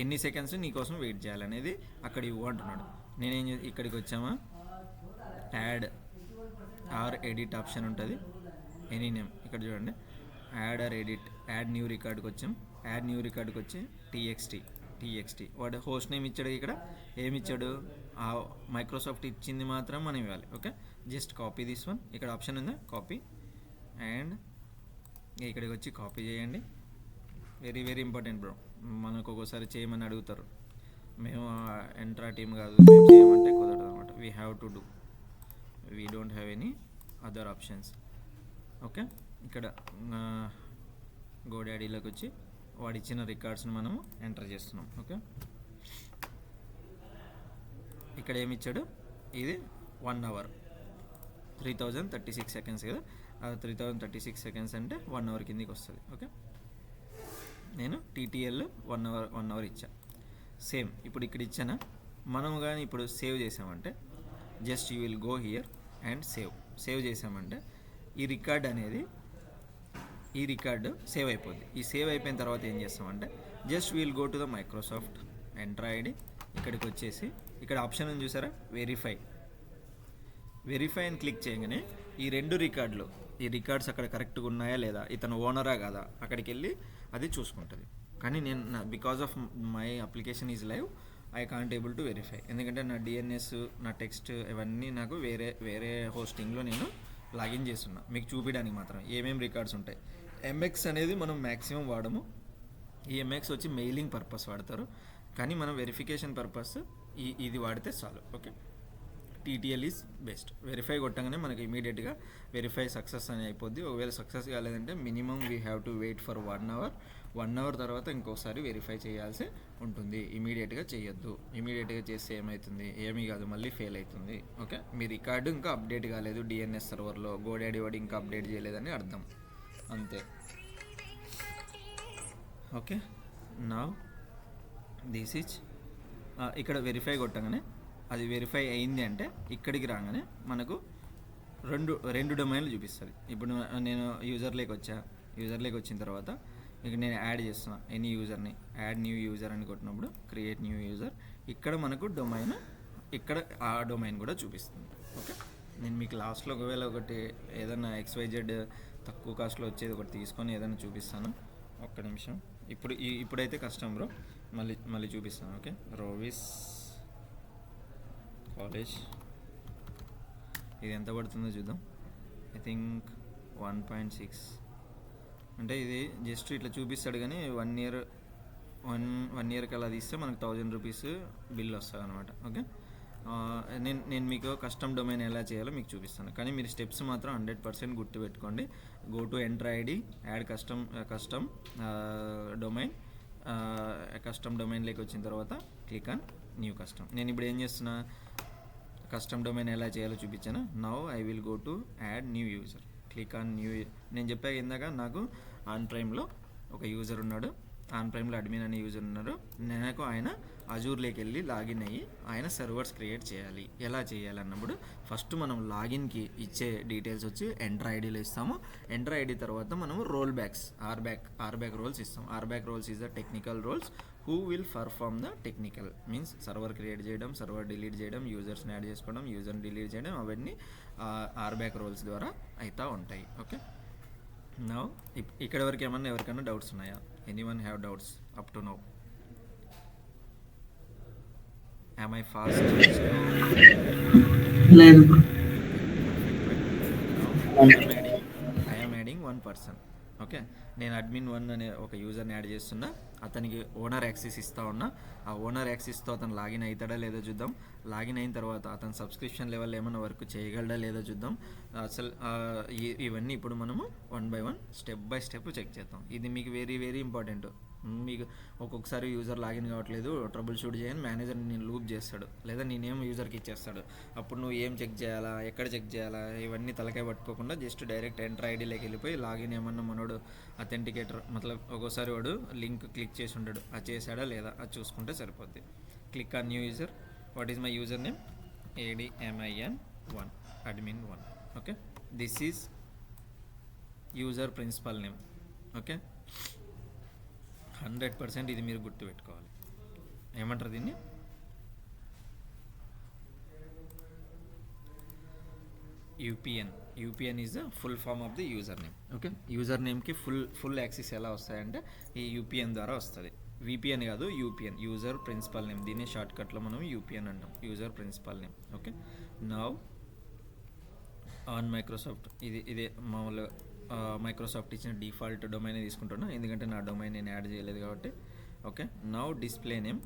ఎన్ని సెకండ్స్ నీకోసం వెయిట్ చేయాలనేది అక్కడ ఇవ్వు అంటున్నాడు. నేనేం ఇక్కడికి వచ్చామా, యాడ్ ఆర్ ఎడిట్ ఆప్షన్ ఉంటుంది, ఎనీ నేమ్ ఇక్కడ చూడండి, add or edit, add new రికార్డ్కి వచ్చాం. యాడ్ న్యూ రికార్డ్కి వచ్చి టీఎక్స్టీ వాడు హోస్ట్ నేమ్ ఇచ్చాడు. ఇక్కడ ఏమి ఇచ్చాడు, ఆ మైక్రోసాఫ్ట్ ఇచ్చింది మాత్రం మనం ఇవ్వాలి. Okay, just copy this one, ఇక్కడ ఆప్షన్ ఉందా కాపీ, అండ్ ఇక్కడికి వచ్చి కాపీ చేయండి. వెరీ వెరీ ఇంపార్టెంట్ బ్రో, మనకు ఒక్కోసారి చేయమని అడుగుతారు. మేము ఎంట్రా టీమ్ కాదు, మేము చేయమంటే కుదరదు అనమాట. We have to do, we don't have any other options. Okay, ఇక్కడ గోడాడీలోకి వచ్చి వాడు ఇచ్చిన రికార్డ్స్ని మనము ఎంటర్ చేస్తున్నాం. ఓకే, ఇక్కడ ఏమి ఇచ్చాడు, ఇది 1 hour 3036 seconds కదా, 3036 seconds అంటే 1 hour కిందికి వస్తుంది. ఓకే, నేను టీటీఎల్ 1 hour ఇచ్చా. సేమ్ ఇప్పుడు ఇక్కడ ఇచ్చానా, మనం కానీ ఇప్పుడు సేవ్ చేసామంటే just you will go here and save చేసామంటే ఈ రికార్డ్ అనేది సేవ్ అయిపోద్ది. ఈ సేవ్ అయిపోయిన తర్వాత ఏం చేస్తామంటే just will go to the Microsoft Entra ID, ఇక్కడికి వచ్చేసి ఇక్కడ ఆప్షన్ ఉంది చూసారా, వెరిఫై అని క్లిక్ చేయగానే ఈ రికార్డ్స్ అక్కడ కరెక్ట్గా ఉన్నాయా లేదా, ఇతను ఓనరా కాదా అక్కడికి వెళ్ళి అది చూసుకుంటుంది. కానీ నేను because of my application is live I can't able to verify, ఎందుకంటే నా డిఎన్ఎస్ నా టెక్స్ట్ ఇవన్నీ నాకు వేరే హోస్టింగ్లో నేను లాగిన్ చేస్తున్నా మీకు చూపించడానికి మాత్రం ఏమేమి రికార్డ్స్ ఉంటాయి. ఎంఎక్స్ అనేది మనం మ్యాక్సిమం వాడము, ఈ ఎంఎక్స్ వచ్చి మెయిలింగ్ పర్పస్ వాడతారు, కానీ మనం వెరిఫికేషన్ పర్పస్ ఇది వాడితే చాలు. Okay, TTL is best. Verify కొట్టగానే మనకి ఇమీడియట్గా వెరిఫై సక్సెస్ అని అయిపోద్ది. ఒకవేళ సక్సెస్ కాలేదంటే minimum we have to wait for 1 hour. 1 hour తర్వాత ఇంకోసారి వెరిఫై చేయాల్సి ఉంటుంది. ఇమీడియట్గా చేయొద్దు, ఇమీడియట్గా చేస్తే ఏమవుతుంది, ఏమీ కాదు మళ్ళీ ఫెయిల్ అవుతుంది. ఓకే, మీ రికార్డు ఇంకా అప్డేట్ కాలేదు డిఎన్ఎస్ సర్వర్లో, గోడాడీ వాడు ఇంకా అప్డేట్ చేయలేదని అర్థం, అంతే. ఓకే, నౌ దిస్ ఈజ్ ఇక్కడ వెరిఫై కొట్టగానే అది వెరిఫై అయింది అంటే ఇక్కడికి రాగానే మనకు రెండు డొమైన్లు చూపిస్తుంది. ఇప్పుడు నేను యూజర్లోకి వచ్చిన తర్వాత ఇక నేను యాడ్ చేస్తున్నా ఎనీ యూజర్ని, యాడ్ న్యూ యూజర్ అని కొట్టినప్పుడు క్రియేట్ న్యూ యూజర్, ఇక్కడ మనకు డొమైన్, ఇక్కడ ఆ డొమైన్ కూడా చూపిస్తుంది. ఓకే, నేను మీకు లాస్ట్లో ఒకవేళ ఒకటి ఏదైనా XYZ తక్కువ కాస్ట్లో వచ్చేది ఒకటి తీసుకొని ఏదైనా చూపిస్తాను. ఒక్క నిమిషం, ఇప్పుడైతే కష్టం బ్రో, మళ్ళీ చూపిస్తాను. ఓకే, రోవిస్ కాలేజ్ ఇది ఎంత పడుతుందో చూద్దాం. ఐ థింక్ 1.6 అంటే ఇది జస్ట్ ఇట్లా చూపిస్తాడు, కానీ 1 yearకి అలా తీస్తే మనకు 1000 rupees బిల్ వస్తుంది అనమాట. ఓకే, నేను మీకు కస్టమ్ డొమైన్ ఎలా చేయాలో మీకు చూపిస్తాను, కానీ మీరు స్టెప్స్ మాత్రం 100% గుర్తుపెట్టుకోండి. Go to Entra ID, add custom domain, custom డొమైన్లోకి వచ్చిన తర్వాత క్లిక్ ఆన్ న్యూ కస్టమ్. నేను ఇప్పుడు ఏం చేస్తున్నా, కస్టమ్ డొమైన్ ఎలా చేయాలో చూపించాను. Now I will go to add new user, click on new. నేను చెప్పాక ఇందాక నాకు ఆన్ ప్రైమ్లో ఒక యూజర్ ఉన్నాడు, ఆన్ ప్రైమ్లో అడ్మిన్ అనే యూజర్ ఉన్నారు. నాకు ఆయన అజూర్లోకి వెళ్ళి లాగిన్ అయ్యి ఆయన సర్వర్స్ క్రియేట్ చేయాలి. ఎలా చేయాలన్నప్పుడు ఫస్ట్ మనం లాగిన్కి ఇచ్చే డీటెయిల్స్ వచ్చి ఎంటర్ ఐడీలో ఇస్తాము. ఎంటర్ ఐడి తర్వాత మనము రోల్ బ్యాక్స్ ఆర్బ్యాక్ రోల్స్ ఇస్తాం. RBAC roles is the technical roles who will perform the technical, means server create చేయడం, సర్వర్ డిలీట్ చేయడం, యూజర్స్ని యాడ్ చేసుకోవడం, యూజర్ని డిలీట్ చేయడం, అవన్నీ ఆర్బ్యాక్ రోల్స్ ద్వారా అవుతూ ఉంటాయి. ఓకే, నౌ ఇక్కడ వరకు ఏమన్నా ఎవరికైనా డౌట్స్ ఉన్నాయా? Anyone have doubts up to now? Am I fast? లేదు. I am adding 1 person. Okay, నేను అడ్మిన్ 1 అనే ఒక యూజర్ని యాడ్ చేస్తున్నా, అతనికి ఓనర్ యాక్సెస్ ఇస్తా ఉన్నా. ఆ ఓనర్ యాక్సెస్తో అతను లాగిన్ అవుతాడా లేదో చూద్దాం. లాగిన్ అయిన తర్వాత అతను సబ్స్క్రిప్షన్ లెవెల్ ఏమైనా వర్క్ చేయగలడా లేదో చూద్దాం. అసలు ఇవన్నీ ఇప్పుడు మనము 1 by 1 step by step check చేద్దాం. ఇది మీకు వెరీ వెరీ ఇంపార్టెంట్. మీకు ఒక్కొక్కసారి యూజర్ లాగిన్ కావట్లేదు, ట్రబుల్ షూట్ చేయని మేనేజర్ నేను లూప్ చేస్తాడు, లేదా నేనేం యూజర్కి ఇచ్చేస్తాడు. అప్పుడు నువ్వు ఏం చెక్ చేయాలా, ఎక్కడ చెక్ చేయాలా, ఇవన్నీ తలకాయ పట్టుకోకుండా జస్ట్ డైరెక్ట్ ఎంటర్ ఐడీలోకి వెళ్ళిపోయి లాగిన్ ఏమన్నా మనోడు అథెంటికేటర్ మతలబ్ ఒక్కోసారి వాడు లింక్ క్లిక్ చేసి ఉంటాడు, అది చేశాడా లేదా అది చూసుకుంటే సరిపోద్ది. Click on new user. What is my user name? admin1 admin1. Okay, this is user principal name. Okay, 100% ఇది మీరు గుర్తుపెట్టుకోవాలి. ఏమంటారు దీన్ని? UPN is the full form of the user name. Okay, user నేమ్కి ఫుల్ యాక్సెస్ ఎలా వస్తాయంటే ఈ యూపీఎన్ ద్వారా వస్తుంది. విపిఎన్ కాదు, యూపీఎన్, యూజర్ ప్రిన్సిపల్ నేమ్. దీన్ని షార్ట్కట్లో మనం యూపీఎన్ అంటాం, user principal name. Okay, now on Microsoft ఇదే మామూలుగా మైక్రోసాఫ్ట్ ఇచ్చిన డిఫాల్ట్ డొమైన్ తీసుకుంటున్నా, ఎందుకంటే నా డొమైన్ నేను యాడ్ చేయలేదు కాబట్టి. ఓకే, నౌ డిస్ప్లే నేమ్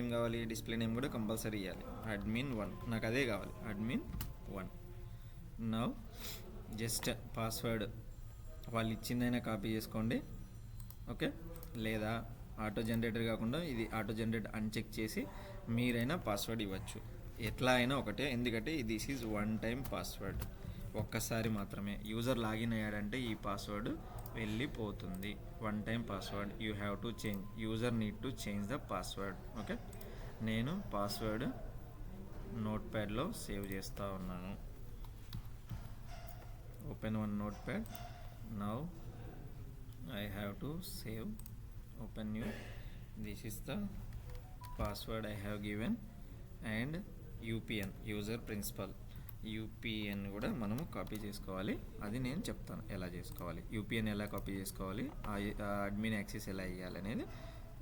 ఏం కావాలి? డిస్ప్లే నేమ్ కూడా కంపల్సరీ ఇవ్వాలి. admin1 నాకు అదే కావాలి, admin1. నౌ జస్ట్ పాస్వర్డ్ వాళ్ళు ఇచ్చిందైనా కాపీ చేసుకోండి. ఓకే, లేదా ఆటో జనరేటర్ కాకుండా ఇది ఆటో జనరేట్ అన్చెక్ చేసి మీరైనా పాస్వర్డ్ ఇవ్వచ్చు. ఎట్లా అయినా ఒకటే, ఎందుకంటే this is one time password, ఒక్కసారి మాత్రమే. యూజర్ లాగిన్ అయ్యాడంటే ఈ పాస్వర్డ్ వెళ్ళిపోతుంది. One time password, you have to change, user need to change the password. Okay, నేను పాస్వర్డ్ నోట్ ప్యాడ్లో సేవ్ చేస్తూ ఉన్నాను. Open one notepad. Now I have to save, open new, this is the password I have given. And UPN, user principal, UPN కూడా మనము కాపీ చేసుకోవాలి. అది నేను చెప్తాను ఎలా చేసుకోవాలి. యూపీఎన్ ఎలా కాపీ చేసుకోవాలి, అడ్మిన్ యాక్సెస్ ఎలా ఇవ్వాలి అనేది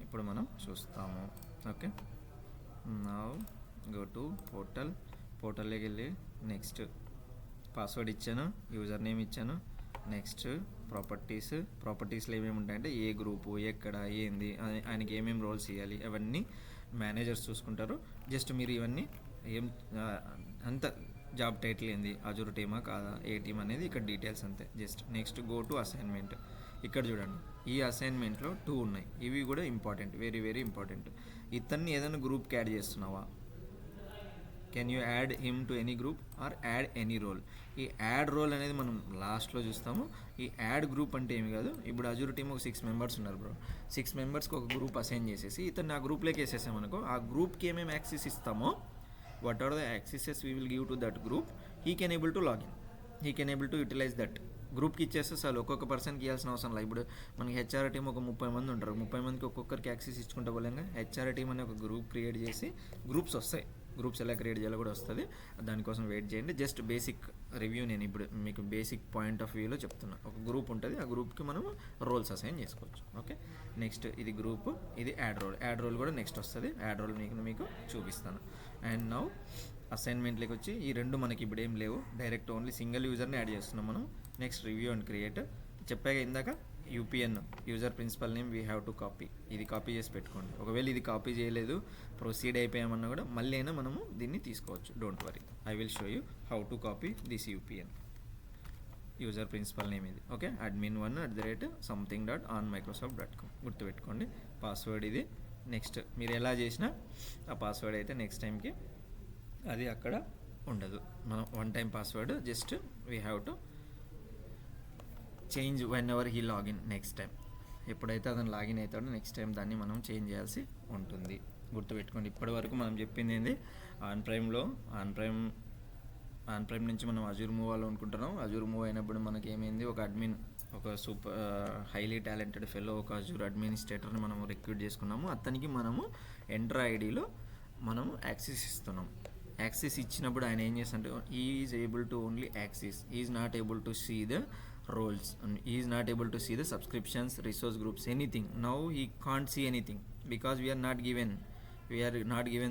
ఇప్పుడు మనం చూస్తాము. ఓకే, నౌ గో టు పోర్టల్లోకి వెళ్ళి నెక్స్ట్ పాస్వర్డ్ ఇచ్చాను, యూజర్ నేమ్ ఇచ్చాను. నెక్స్ట్ ప్రాపర్టీస్లో ఏమేమి ఉంటాయంటే ఏ గ్రూపు, ఎక్కడ, ఏంది, ఆయనకి ఏమేమి రోల్స్ ఇవ్వాలి అవన్నీ మేనేజర్స్ చూసుకుంటారు. జస్ట్ మీరు ఇవన్నీ అంత జాబ్ టైటిల్ ఏంది, అజూర్ టీమా కాదా, ఏ టీమ్ అనేది ఇక్కడ డీటెయిల్స్ అంతే. Just next go to assignment. ఇక్కడ చూడండి, ఈ అసైన్మెంట్లో 2 ఉన్నాయి. ఇవి కూడా ఇంపార్టెంట్, వెరీ వెరీ ఇంపార్టెంట్. ఇతన్ని ఏదైనా గ్రూప్కి యాడ్ చేస్తున్నావా, can you add him to any group or add any role. ఈ యాడ్ రోల్ అనేది మనం లాస్ట్లో చూస్తాము. ఈ యాడ్ గ్రూప్ అంటే ఏమి కాదు, ఇప్పుడు అజూర్ టీమ్ ఒక 6 మెంబర్స్ ఉన్నారు బ్రో. 6 మెంబర్స్కి ఒక గ్రూప్ అసైన్ చేసేసి ఇతన్ని ఆ గ్రూప్లోకి వేసేసామనుకో, ఆ గ్రూప్కి ఏమేమి యాక్సెస్ ఇస్తామో, what are the accesses we will give to that group, he can able to log in, he can able to utilize that. గ్రూప్కి ఇచ్చేస్తే చాలు, ఒక్కొక్క పర్సన్కి ఇవ్వాల్సిన అవసరం లేదు. ఇప్పుడు మనకి హెచ్ఆర్ టీం ఒక 30 మంది ఉంటారు, 30 మందికి ఒక్కొక్కరికి యాక్సెస్ ఇచ్చుకుంటే పోలేంగా హెచ్ఆర్ టీం అనే ఒక గ్రూప్ క్రియేట్ చేసి గ్రూప్స్ వస్తాయి. గ్రూప్స్ ఎలా క్రియేట్ చేయాలో కూడా వస్తుంది, దానికోసం వెయిట్ చేయండి. జస్ట్ బేసిక్ రివ్యూ నేను ఇప్పుడు మీకు బేసిక్ పాయింట్ ఆఫ్ వ్యూలో చెప్తున్నా. ఒక గ్రూప్ ఉంటుంది, ఆ గ్రూప్కి మనం రోల్స్ అసైన్ చేసుకోవచ్చు. ఓకే, నెక్స్ట్ ఇది గ్రూప్, ఇది యాడ్ రోల్ కూడా నెక్స్ట్ వస్తుంది. యాడ్ రోల్ మీకు చూపిస్తాను. అండ్ నౌ అసైన్మెంట్లోకి వచ్చి ఈ 2 మనకి ఇప్పుడు ఏం లేవు, డైరెక్ట్ ఓన్లీ సింగిల్ యూజర్ని యాడ్ చేస్తున్నాం మనం. నెక్స్ట్ రివ్యూ అండ్ క్రియేట్ చెప్పాక ఇందాక UPN, user principal name we have to copy. ఇది కాపీ చేసి పెట్టుకోండి. ఒకవేళ ఇది కాపీ చేయలేదు, ప్రొసీడ్ అయిపోయామన్నా కూడా మళ్ళీ అయినా మనము దీన్ని తీసుకోవచ్చు. Don't worry, I will show you how to copy this UPN. User principal name ఇది. ఓకే, admin1@something.onmicrosoft.com గుర్తుపెట్టుకోండి. పాస్వర్డ్ ఇది. నెక్స్ట్ మీరు ఎలా చేసినా ఆ పాస్వర్డ్ అయితే నెక్స్ట్ టైంకి అది అక్కడ ఉండదు. మనం one time password just we have to change when ever he login. Next time ఎప్పుడైతే అతను లాగిన్ అవుతాడో నెక్స్ట్ టైం దాన్ని మనం చేంజ్ చేయాల్సి ఉంటుంది. గుర్తుపెట్టుకోండి. ఇప్పటి వరకు మనం చెప్పింది ఏంది, ఆన్ ప్రైమ్ నుంచి మనం అజూర్ మూవ్ అవ్వాలనుకుంటున్నాం. అజూర్ మూవ్ అయినప్పుడు మనకి ఏమైంది, ఒక అడ్మిన్, ఒక సూపర్ హైలీ టాలెంటెడ్ ఫెలో, ఒక అజూర్ అడ్మినిస్ట్రేటర్ని మనం రిక్రూట్ చేసుకున్నాము. అతనికి మనము ఎంటర్ ఐడిలో మనము యాక్సెస్ ఇస్తున్నాం. యాక్సెస్ ఇచ్చినప్పుడు ఆయన ఏం చేస్తాడంటే, is able to only access, is not able to see the roles, and he is not able to see the subscriptions, resource groups, anything. Now he can't see anything because we are not given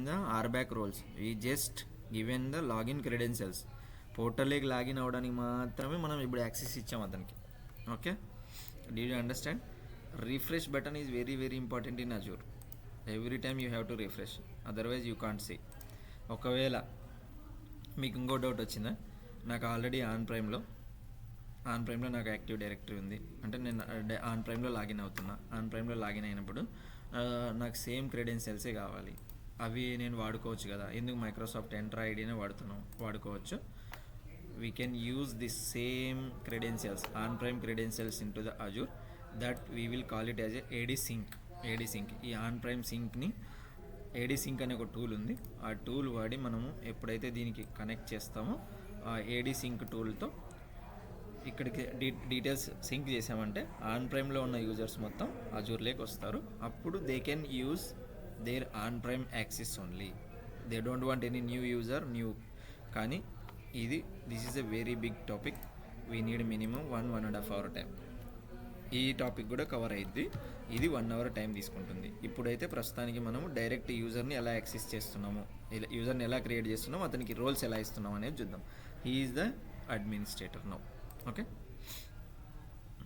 the RBAC roles. We just given the login credentials. పోర్టల్లోకి లాగిన్ అవ్వడానికి మాత్రమే మనం ఇప్పుడు యాక్సెస్ ఇచ్చాం అతనికి. Okay, do you understand? Refresh button is very very important in Azure. Every time you have to refresh, otherwise you can't see. ఒకవేళ మీకు ఇంకో డౌట్ వచ్చిందా, నాకు ఆల్రెడీ ఆన్ ప్రైమ్లో నాకు యాక్టివ్ డైరెక్టరీ ఉంది అంటే నేను ఆన్ ప్రైమ్లో లాగిన్ అవుతున్నా. ఆన్ ప్రైమ్లో లాగిన్ అయినప్పుడు నాకు సేమ్ క్రెడెన్షియల్సే కావాలి. అవి నేను వాడుకోవచ్చు కదా, ఎందుకు మైక్రోసాఫ్ట్ ఎంటర్ ఐడినే వాడుకోవచ్చు. We can use the same credentials, on prem credentials in to the Azure, that we will call it as a AD sync. ఈ ఆన్ ప్రైమ్ సింక్ని ఏడీ సింక్ అనే ఒక టూల్ ఉంది. ఆ టూల్ వాడి మనము ఎప్పుడైతే దీనికి కనెక్ట్ చేస్తామో ఆ ఏడీ సింక్ టూల్తో ఇక్కడికి డీటెయిల్స్ సింక్ చేసామంటే ఆన్ ప్రైమ్లో ఉన్న యూజర్స్ మొత్తం అజూర్లోకి వస్తారు. అప్పుడు they can use their on prem access only. They don't want any new user కానీ this is a very big topic. We need minimum 1.5 hour time. ఈ టాపిక్ కూడా కవర్ అయ్యిద్ది. ఇది 1 అవర్ టైం తీసుకుంటుంది. ఇప్పుడైతే ప్రస్తుతానికి మనము డైరెక్ట్ యూజర్ని ఎలా యాక్సెస్ చేస్తున్నాము, యూజర్ని ఎలా క్రియేట్ చేస్తున్నాము, అతనికి రోల్స్ ఎలా ఇస్తున్నాం అనేది చూద్దాం. He is the administrator now. Okay,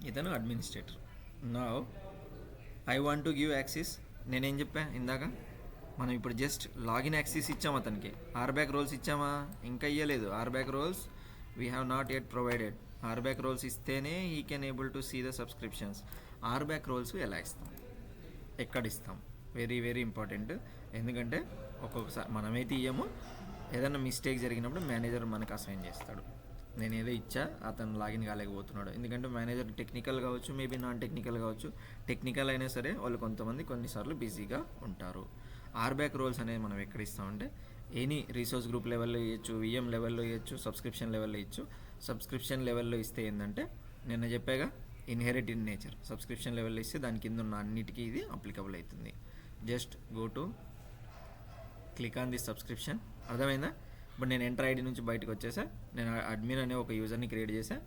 ఇతను administrator. Now I want to give access. నేనేం చెప్పా ఇందాక, మనం ఇప్పుడు జస్ట్ లాగిన్ యాక్సెస్ ఇచ్చాము అతనికి. ఆర్బ్యాక్ రోల్స్ ఇచ్చామా? ఇంకా ఇయ్యలేదు. RBAC roles we have not yet provided. RBAC roles ఇస్తేనే he can able to see the subscriptions. RBAC roles ఎలా ఇస్తాం, ఎక్కడ ఇస్తాం? Very very important. ఎందుకంటే ఒక్కొక్కసారి మనమైతే ఇయ్యము, ఏదైనా మిస్టేక్ జరిగినప్పుడు మేనేజర్ మనకు అసైన్ చేస్తాడు. నేను ఏదో ఇచ్చా, అతను లాగిన్ కాలేకపోతున్నాడు. ఎందుకంటే మేనేజర్ టెక్నికల్ కావచ్చు, మేబీ నాన్ టెక్నికల్ కావచ్చు. టెక్నికల్ అయినా సరే వాళ్ళు కొంతమంది కొన్నిసార్లు బిజీగా ఉంటారు. ఆర్బ్యాక్ రోల్స్ అనేది మనం ఎక్కడ ఇస్తామంటే ఎనీ రీసోర్స్ గ్రూప్ లెవెల్లో ఇవ్వచ్చు, విఎం లెవెల్లో ఇవ్వచ్చు, సబ్స్క్రిప్షన్ లెవెల్లో ఇచ్చు. సబ్స్క్రిప్షన్ లెవెల్లో ఇస్తే ఏంటంటే నిన్న చెప్పాగా ఇన్హెరిట్ ఇన్ నేచర్. సబ్స్క్రిప్షన్ లెవెల్లో ఇస్తే దాని కింద ఉన్న అన్నిటికీ ఇది అప్లికబుల్ అవుతుంది. Just go to click on this subscription. అర్థమైందా? ఇప్పుడు నేను ఎంటర్ ఐడి నుంచి బయటకు వచ్చేసా. నేను అడ్మిన్ అనే ఒక యూజర్ని క్రియేట్ చేశా.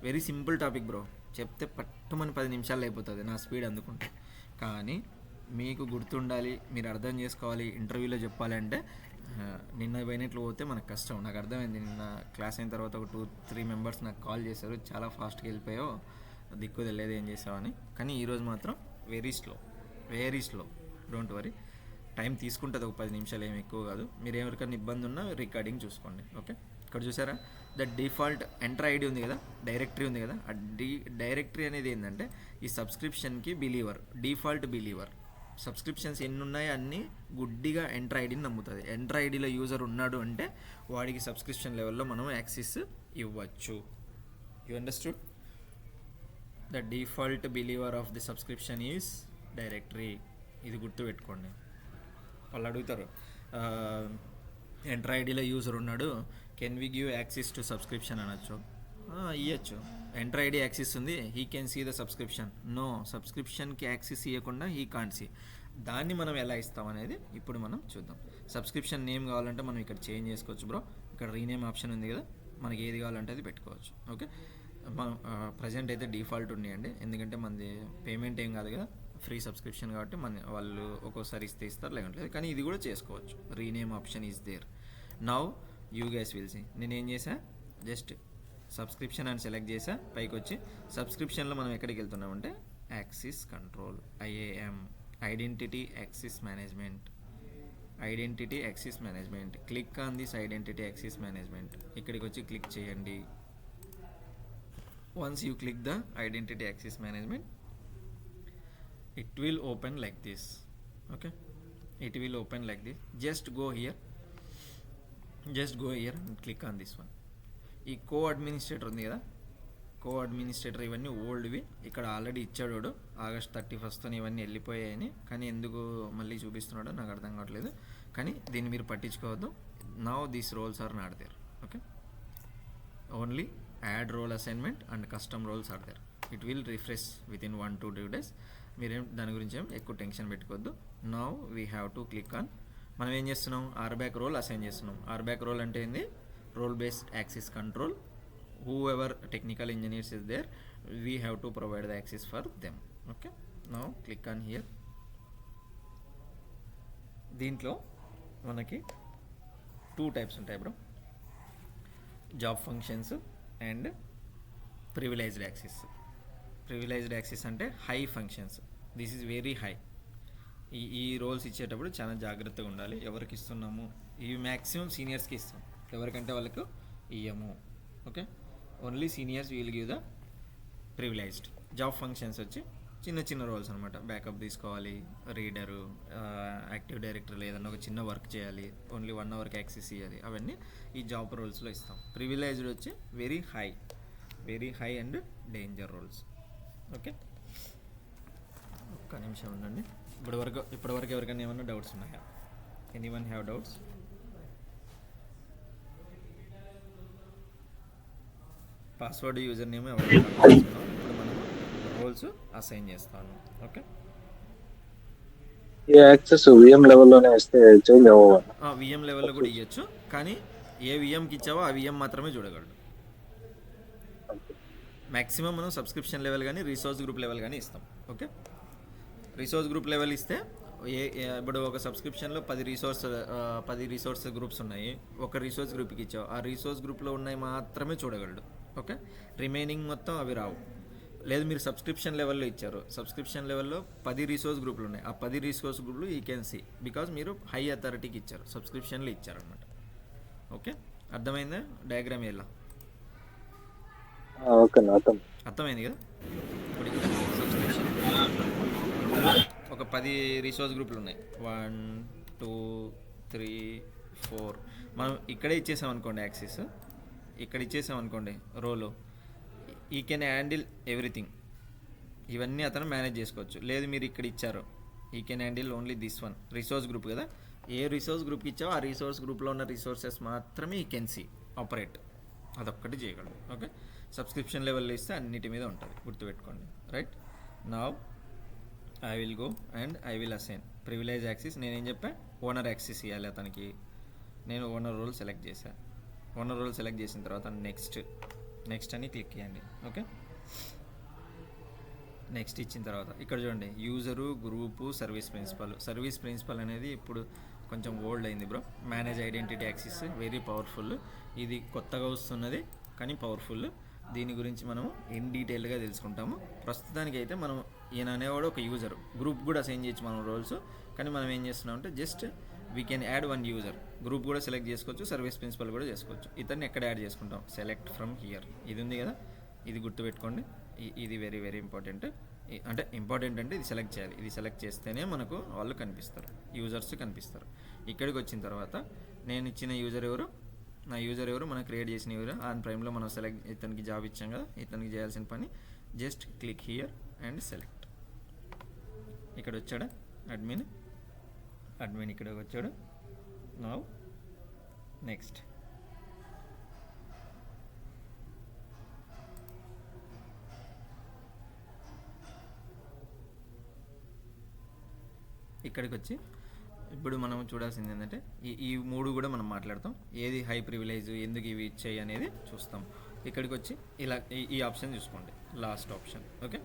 వెరీ సింపుల్ టాపిక్ బ్రో, చెప్తే పట్టుమని 10 నిమిషాలు అయిపోతుంది నా స్పీడ్ అందుకుంటే. కానీ మీకు గుర్తుండాలి, మీరు అర్థం చేసుకోవాలి. ఇంటర్వ్యూలో చెప్పాలంటే నిన్న పోయినట్లు పోతే మనకు కష్టం. నాకు అర్థమైంది. నిన్న క్లాస్ అయిన తర్వాత ఒక 2-3 మెంబర్స్ నాకు కాల్ చేశారు, చాలా ఫాస్ట్గా వెళ్ళిపోయావు, దిక్కు తెలియదు ఏం చేసావని. కానీ ఈరోజు మాత్రం very slow. Don't worry, time తీసుకుంటుంది, ఒక 10 నిమిషాలు, ఏమి ఎక్కువ కాదు. మీరు ఎవరికైనా ఇబ్బంది ఉన్నా రికార్డింగ్ చూసుకోండి. ఓకే, ఇక్కడ చూసారా ద డిఫాల్ట్ ఎంటర్ ఐడి ఉంది కదా, డైరెక్టరీ ఉంది కదా. ఆ డైరెక్టరీ అనేది ఏంటంటే ఈ సబ్స్క్రిప్షన్కి డిఫాల్ట్ బిలీవర్. సబ్స్క్రిప్షన్స్ ఎన్ని ఉన్నాయో అన్నీ గుడ్డిగా ఎంటర్ ఐడిని నమ్ముతుంది. ఎంటర్ ఐడిలో యూజర్ ఉన్నాడు అంటే వాడికి సబ్స్క్రిప్షన్ లెవెల్లో మనం యాక్సెస్ ఇవ్వచ్చు. You understood? The default believer of the subscription is directory. ఇది గుర్తుపెట్టుకోండి. వాళ్ళు అడుగుతారు, ఎంటర్ ఐడిలో యూజర్ ఉన్నాడు, can we give access to subscription అనొచ్చు. ఇవ్వచ్చు. ఎంటర్ ఐడి యాక్సెస్ ఉంది, he can see the subscription. No, సబ్స్క్రిప్షన్కి యాక్సెస్ ఇవ్వకుండా హీ కాంట్ సీ. దాన్ని మనం ఎలా ఇస్తాం అనేది ఇప్పుడు మనం చూద్దాం. సబ్స్క్రిప్షన్ నేమ్ కావాలంటే మనం ఇక్కడ చేంజ్ చేసుకోవచ్చు బ్రో. ఇక్కడ రీనేమ్ ఆప్షన్ ఉంది కదా, మనకి ఏది కావాలంటే అది పెట్టుకోవచ్చు. ఓకే, మనం ప్రజెంట్ అయితే డిఫాల్ట్ ఉన్నాయండి, ఎందుకంటే మనది పేమెంట్ ఏం కాదు కదా, ఫ్రీ సబ్స్క్రిప్షన్ కాబట్టి వాళ్ళు ఒక్కోసారి ఇస్తారు, లేకుంటే. కానీ ఇది కూడా చేసుకోవచ్చు. Rename option is there. Now you guys will see. నేనేం చేసా, జస్ట్ సబ్స్క్రిప్షన్ అని సెలెక్ట్ చేసా. పైకి వచ్చి సబ్స్క్రిప్షన్లో మనం ఎక్కడికి వెళ్తున్నామంటే access control, IAM, identity access management. Click on this identity access management. ఇక్కడికి వచ్చి క్లిక్ చేయండి. Once you click the identity access management, it will open like this. Okay, it will open like this. Just go here and click on this one. ఈ co-administrator ఉంది కదా, co-administrator ఇవన్నీ ఓల్డ్వి. ఇక్కడ ఆల్రెడీ ఇచ్చాడు August 31st ఇవన్నీ వెళ్ళిపోయాయని. కానీ ఎందుకు మళ్ళీ చూపిస్తున్నాడో నాకు అర్థం కావట్లేదు. కానీ దీన్ని మీరు పట్టించుకోవద్దు. Now these roles are not there. Okay, only add role assignment and custom roles are there. It will refresh within 1-2 days. మీరేం దాని గురించి ఎక్కువ టెన్షన్ పెట్టుకోవద్దు. Now we have to click on. మనం ఏం చేస్తున్నాం, ఆర్బ్యాక్ రోల్ అసైన్ చేస్తున్నాం. ఆర్బ్యాక్ రోల్ అంటే ఏంది? Role based access control. Whoever technical engineers is there, we have to provide the access for them. Okay, now click on here. దీంట్లో మనకి 2 టైప్స్ ఉంటాయి bro, job functions and privileged access. Privileged access అంటే high functions. This is very high. ఈ రోల్స్ ఇచ్చేటప్పుడు చాలా జాగ్రత్తగా ఉండాలి. ఎవరికి ఇస్తున్నాము, ఇవి మ్యాక్సిమం సీనియర్స్కి ఇస్తాం, ఎవరికంటే వాళ్ళకు ఇయ్యము. Okay, only seniors will give the privileged. Job functions వచ్చి చిన్న రోల్స్ అనమాట. బ్యాకప్ తీసుకోవాలి, రీడరు, యాక్టివ్ డైరెక్టర్, ఏదన్నా ఒక చిన్న వర్క్ చేయాలి, ఓన్లీ 1 అవర్కి యాక్సెస్ ఇవ్వాలి, అవన్నీ ఈ జాబ్ రోల్స్లో ఇస్తాం. ప్రివిలైజ్డ్ వచ్చి very high and danger roles. Okay, ఒక్క నిమిషం ఉండండి. ఇప్పటివరకు ఎవరికైనా ఏమైనా డౌట్స్ ఉన్నాయా? Anyone have doubts? Password user name ఎవరైతే చేసుకున్నాం ఇప్పుడు మనం రోల్స్ అసైన్ చేస్తాను. ఓకే, ఈ యాక్సెస్ విఎం లెవెల్లోనే ఇస్తే చేంజ్ అవ్వ. విఎం లెవెల్లో కూడా ఇవ్వచ్చు, కానీ ఏ విఎంకి ఇచ్చావో ఆ విఎం మాత్రమే చూడగలడు. మ్యాక్సిమం మనం సబ్స్క్రిప్షన్ లెవెల్ కానీ రిసోర్స్ గ్రూప్ లెవెల్ కానీ ఇస్తాం. ఓకే, రిసోర్స్ గ్రూప్ లెవెల్ ఇస్తే ఇప్పుడు ఒక సబ్స్క్రిప్షన్లో 10 రిసోర్స్ గ్రూప్స్ ఉన్నాయి. ఒక రిసోర్స్ గ్రూప్కి ఇచ్చావు, ఆ రిసోర్స్ గ్రూప్లో ఉన్నాయి మాత్రమే చూడగలడు. ఓకే, రిమైనింగ్ మొత్తం అవి రావు. లేదు మీరు సబ్స్క్రిప్షన్ లెవెల్లో ఇచ్చారు, సబ్స్క్రిప్షన్ లెవెల్లో 10 రిసోర్స్ గ్రూపులు ఉన్నాయి, ఆ 10 రిసోర్స్ గ్రూపులు ఈ కెన్ సీ బికాజ్ మీరు హై అథారిటీకి ఇచ్చారు, సబ్స్క్రిప్షన్లో ఇచ్చారనమాట. ఓకే, అర్థమైందా డయాగ్రామ్ ఎలా? ఓకే, అర్థమైంది కదా? ఇప్పుడు ఇక్కడ సబ్స్క్రిప్షన్ ఒక 10 రిసోర్స్ గ్రూపులు ఉన్నాయి, 1 2 3 4. మనం ఇక్కడే ఇచ్చేసాం అనుకోండి, యాక్సెస్ ఇక్కడ ఇచ్చేసాం అనుకోండి, రోలో ఈ కెన్ హ్యాండిల్ ఎవ్రీథింగ్. ఇవన్నీ అతను మేనేజ్ చేసుకోవచ్చు. లేదు మీరు ఇక్కడ ఇచ్చారు, ఈ can handle only this one, resource group కదా, ఏ రిసోర్స్ గ్రూప్కి ఇచ్చావో ఆ రిసోర్స్ గ్రూప్లో ఉన్న రిసోర్సెస్ మాత్రమే ఈ కెన్ సీ ఆపరేట్, అదొక్కటి చేయగలడు. ఓకే, సబ్స్క్రిప్షన్ లెవెల్లో ఇస్తే అన్నిటి మీద ఉంటుంది, గుర్తుపెట్టుకోండి. Right, now I will go and I will assign privilege access. నేనేం చెప్పా, ఓనర్ యాక్సెస్ ఇవ్వాలి అతనికి. నేను ఓనర్ రోల్ సెలెక్ట్ చేశాను. ఓనర్ రోల్ సెలెక్ట్ చేసిన తర్వాత నెక్స్ట్ అని క్లిక్ చేయండి. ఓకే, నెక్స్ట్ ఇచ్చిన తర్వాత ఇక్కడ చూడండి, యూజరు, గ్రూపు, సర్వీస్ ప్రిన్సిపల్ అనేది ఇప్పుడు కొంచెం ఓల్డ్ అయింది bro. Manage identity access very powerful, ఇది కొత్తగా వస్తున్నది కానీ పవర్ఫుల్. దీని గురించి మనం ఇన్ డీటెయిల్గా తెలుసుకుంటాము. ప్రస్తుతానికి అయితే మనం ఈయన అనేవాడు ఒక యూజర్, గ్రూప్ కూడా అసైన్ చేయొచ్చు మనం రోల్స్, కానీ మనం ఏం చేస్తున్నాం అంటే just we can add 1 user. Group కూడా సెలెక్ట్ చేసుకోవచ్చు, సర్వీస్ ప్రిన్సిపల్ కూడా చేసుకోవచ్చు. ఇతన్ని ఎక్కడ యాడ్ చేసుకుంటాం, సెలెక్ట్ ఫ్రమ్ హియర్. ఇది ఉంది కదా, ఇది గుర్తుపెట్టుకోండి, ఇది వెరీ వెరీ ఇంపార్టెంట్. అంటే ఇంపార్టెంట్ అంటే ఇది సెలెక్ట్ చేయాలి, ఇది సెలెక్ట్ చేస్తేనే మనకు వాళ్ళు కనిపిస్తారు, యూజర్స్ కనిపిస్తారు. ఇక్కడికి వచ్చిన తర్వాత నేను ఇచ్చిన యూజర్ ఎవరు, నా యూజర్ ఎవరు, మనం క్రియేట్ చేసిన యూజర్ ఆన్ ప్రైమ్లో మనం సెలెక్ట్, ఇతనికి జాబ్ ఇచ్చాం కదా, ఇతనికి చేయాల్సిన పని just click here and select. ఇక్కడ వచ్చాడా అడ్మిన్ ఇక్కడ వచ్చాడు. నౌ నెక్స్ట్ ఇక్కడికి వచ్చి ఇప్పుడు మనం చూడాల్సింది ఏంటంటే ఈ 3 కూడా మనం మాట్లాడతాం. ఏది హై ప్రివిలేజ్, ఎందుకు ఇవి ఇచ్చాయి అనేది చూస్తాం. ఇక్కడికి వచ్చి ఇలా ఈ ఆప్షన్ చూసుకోండి, last option. Okay,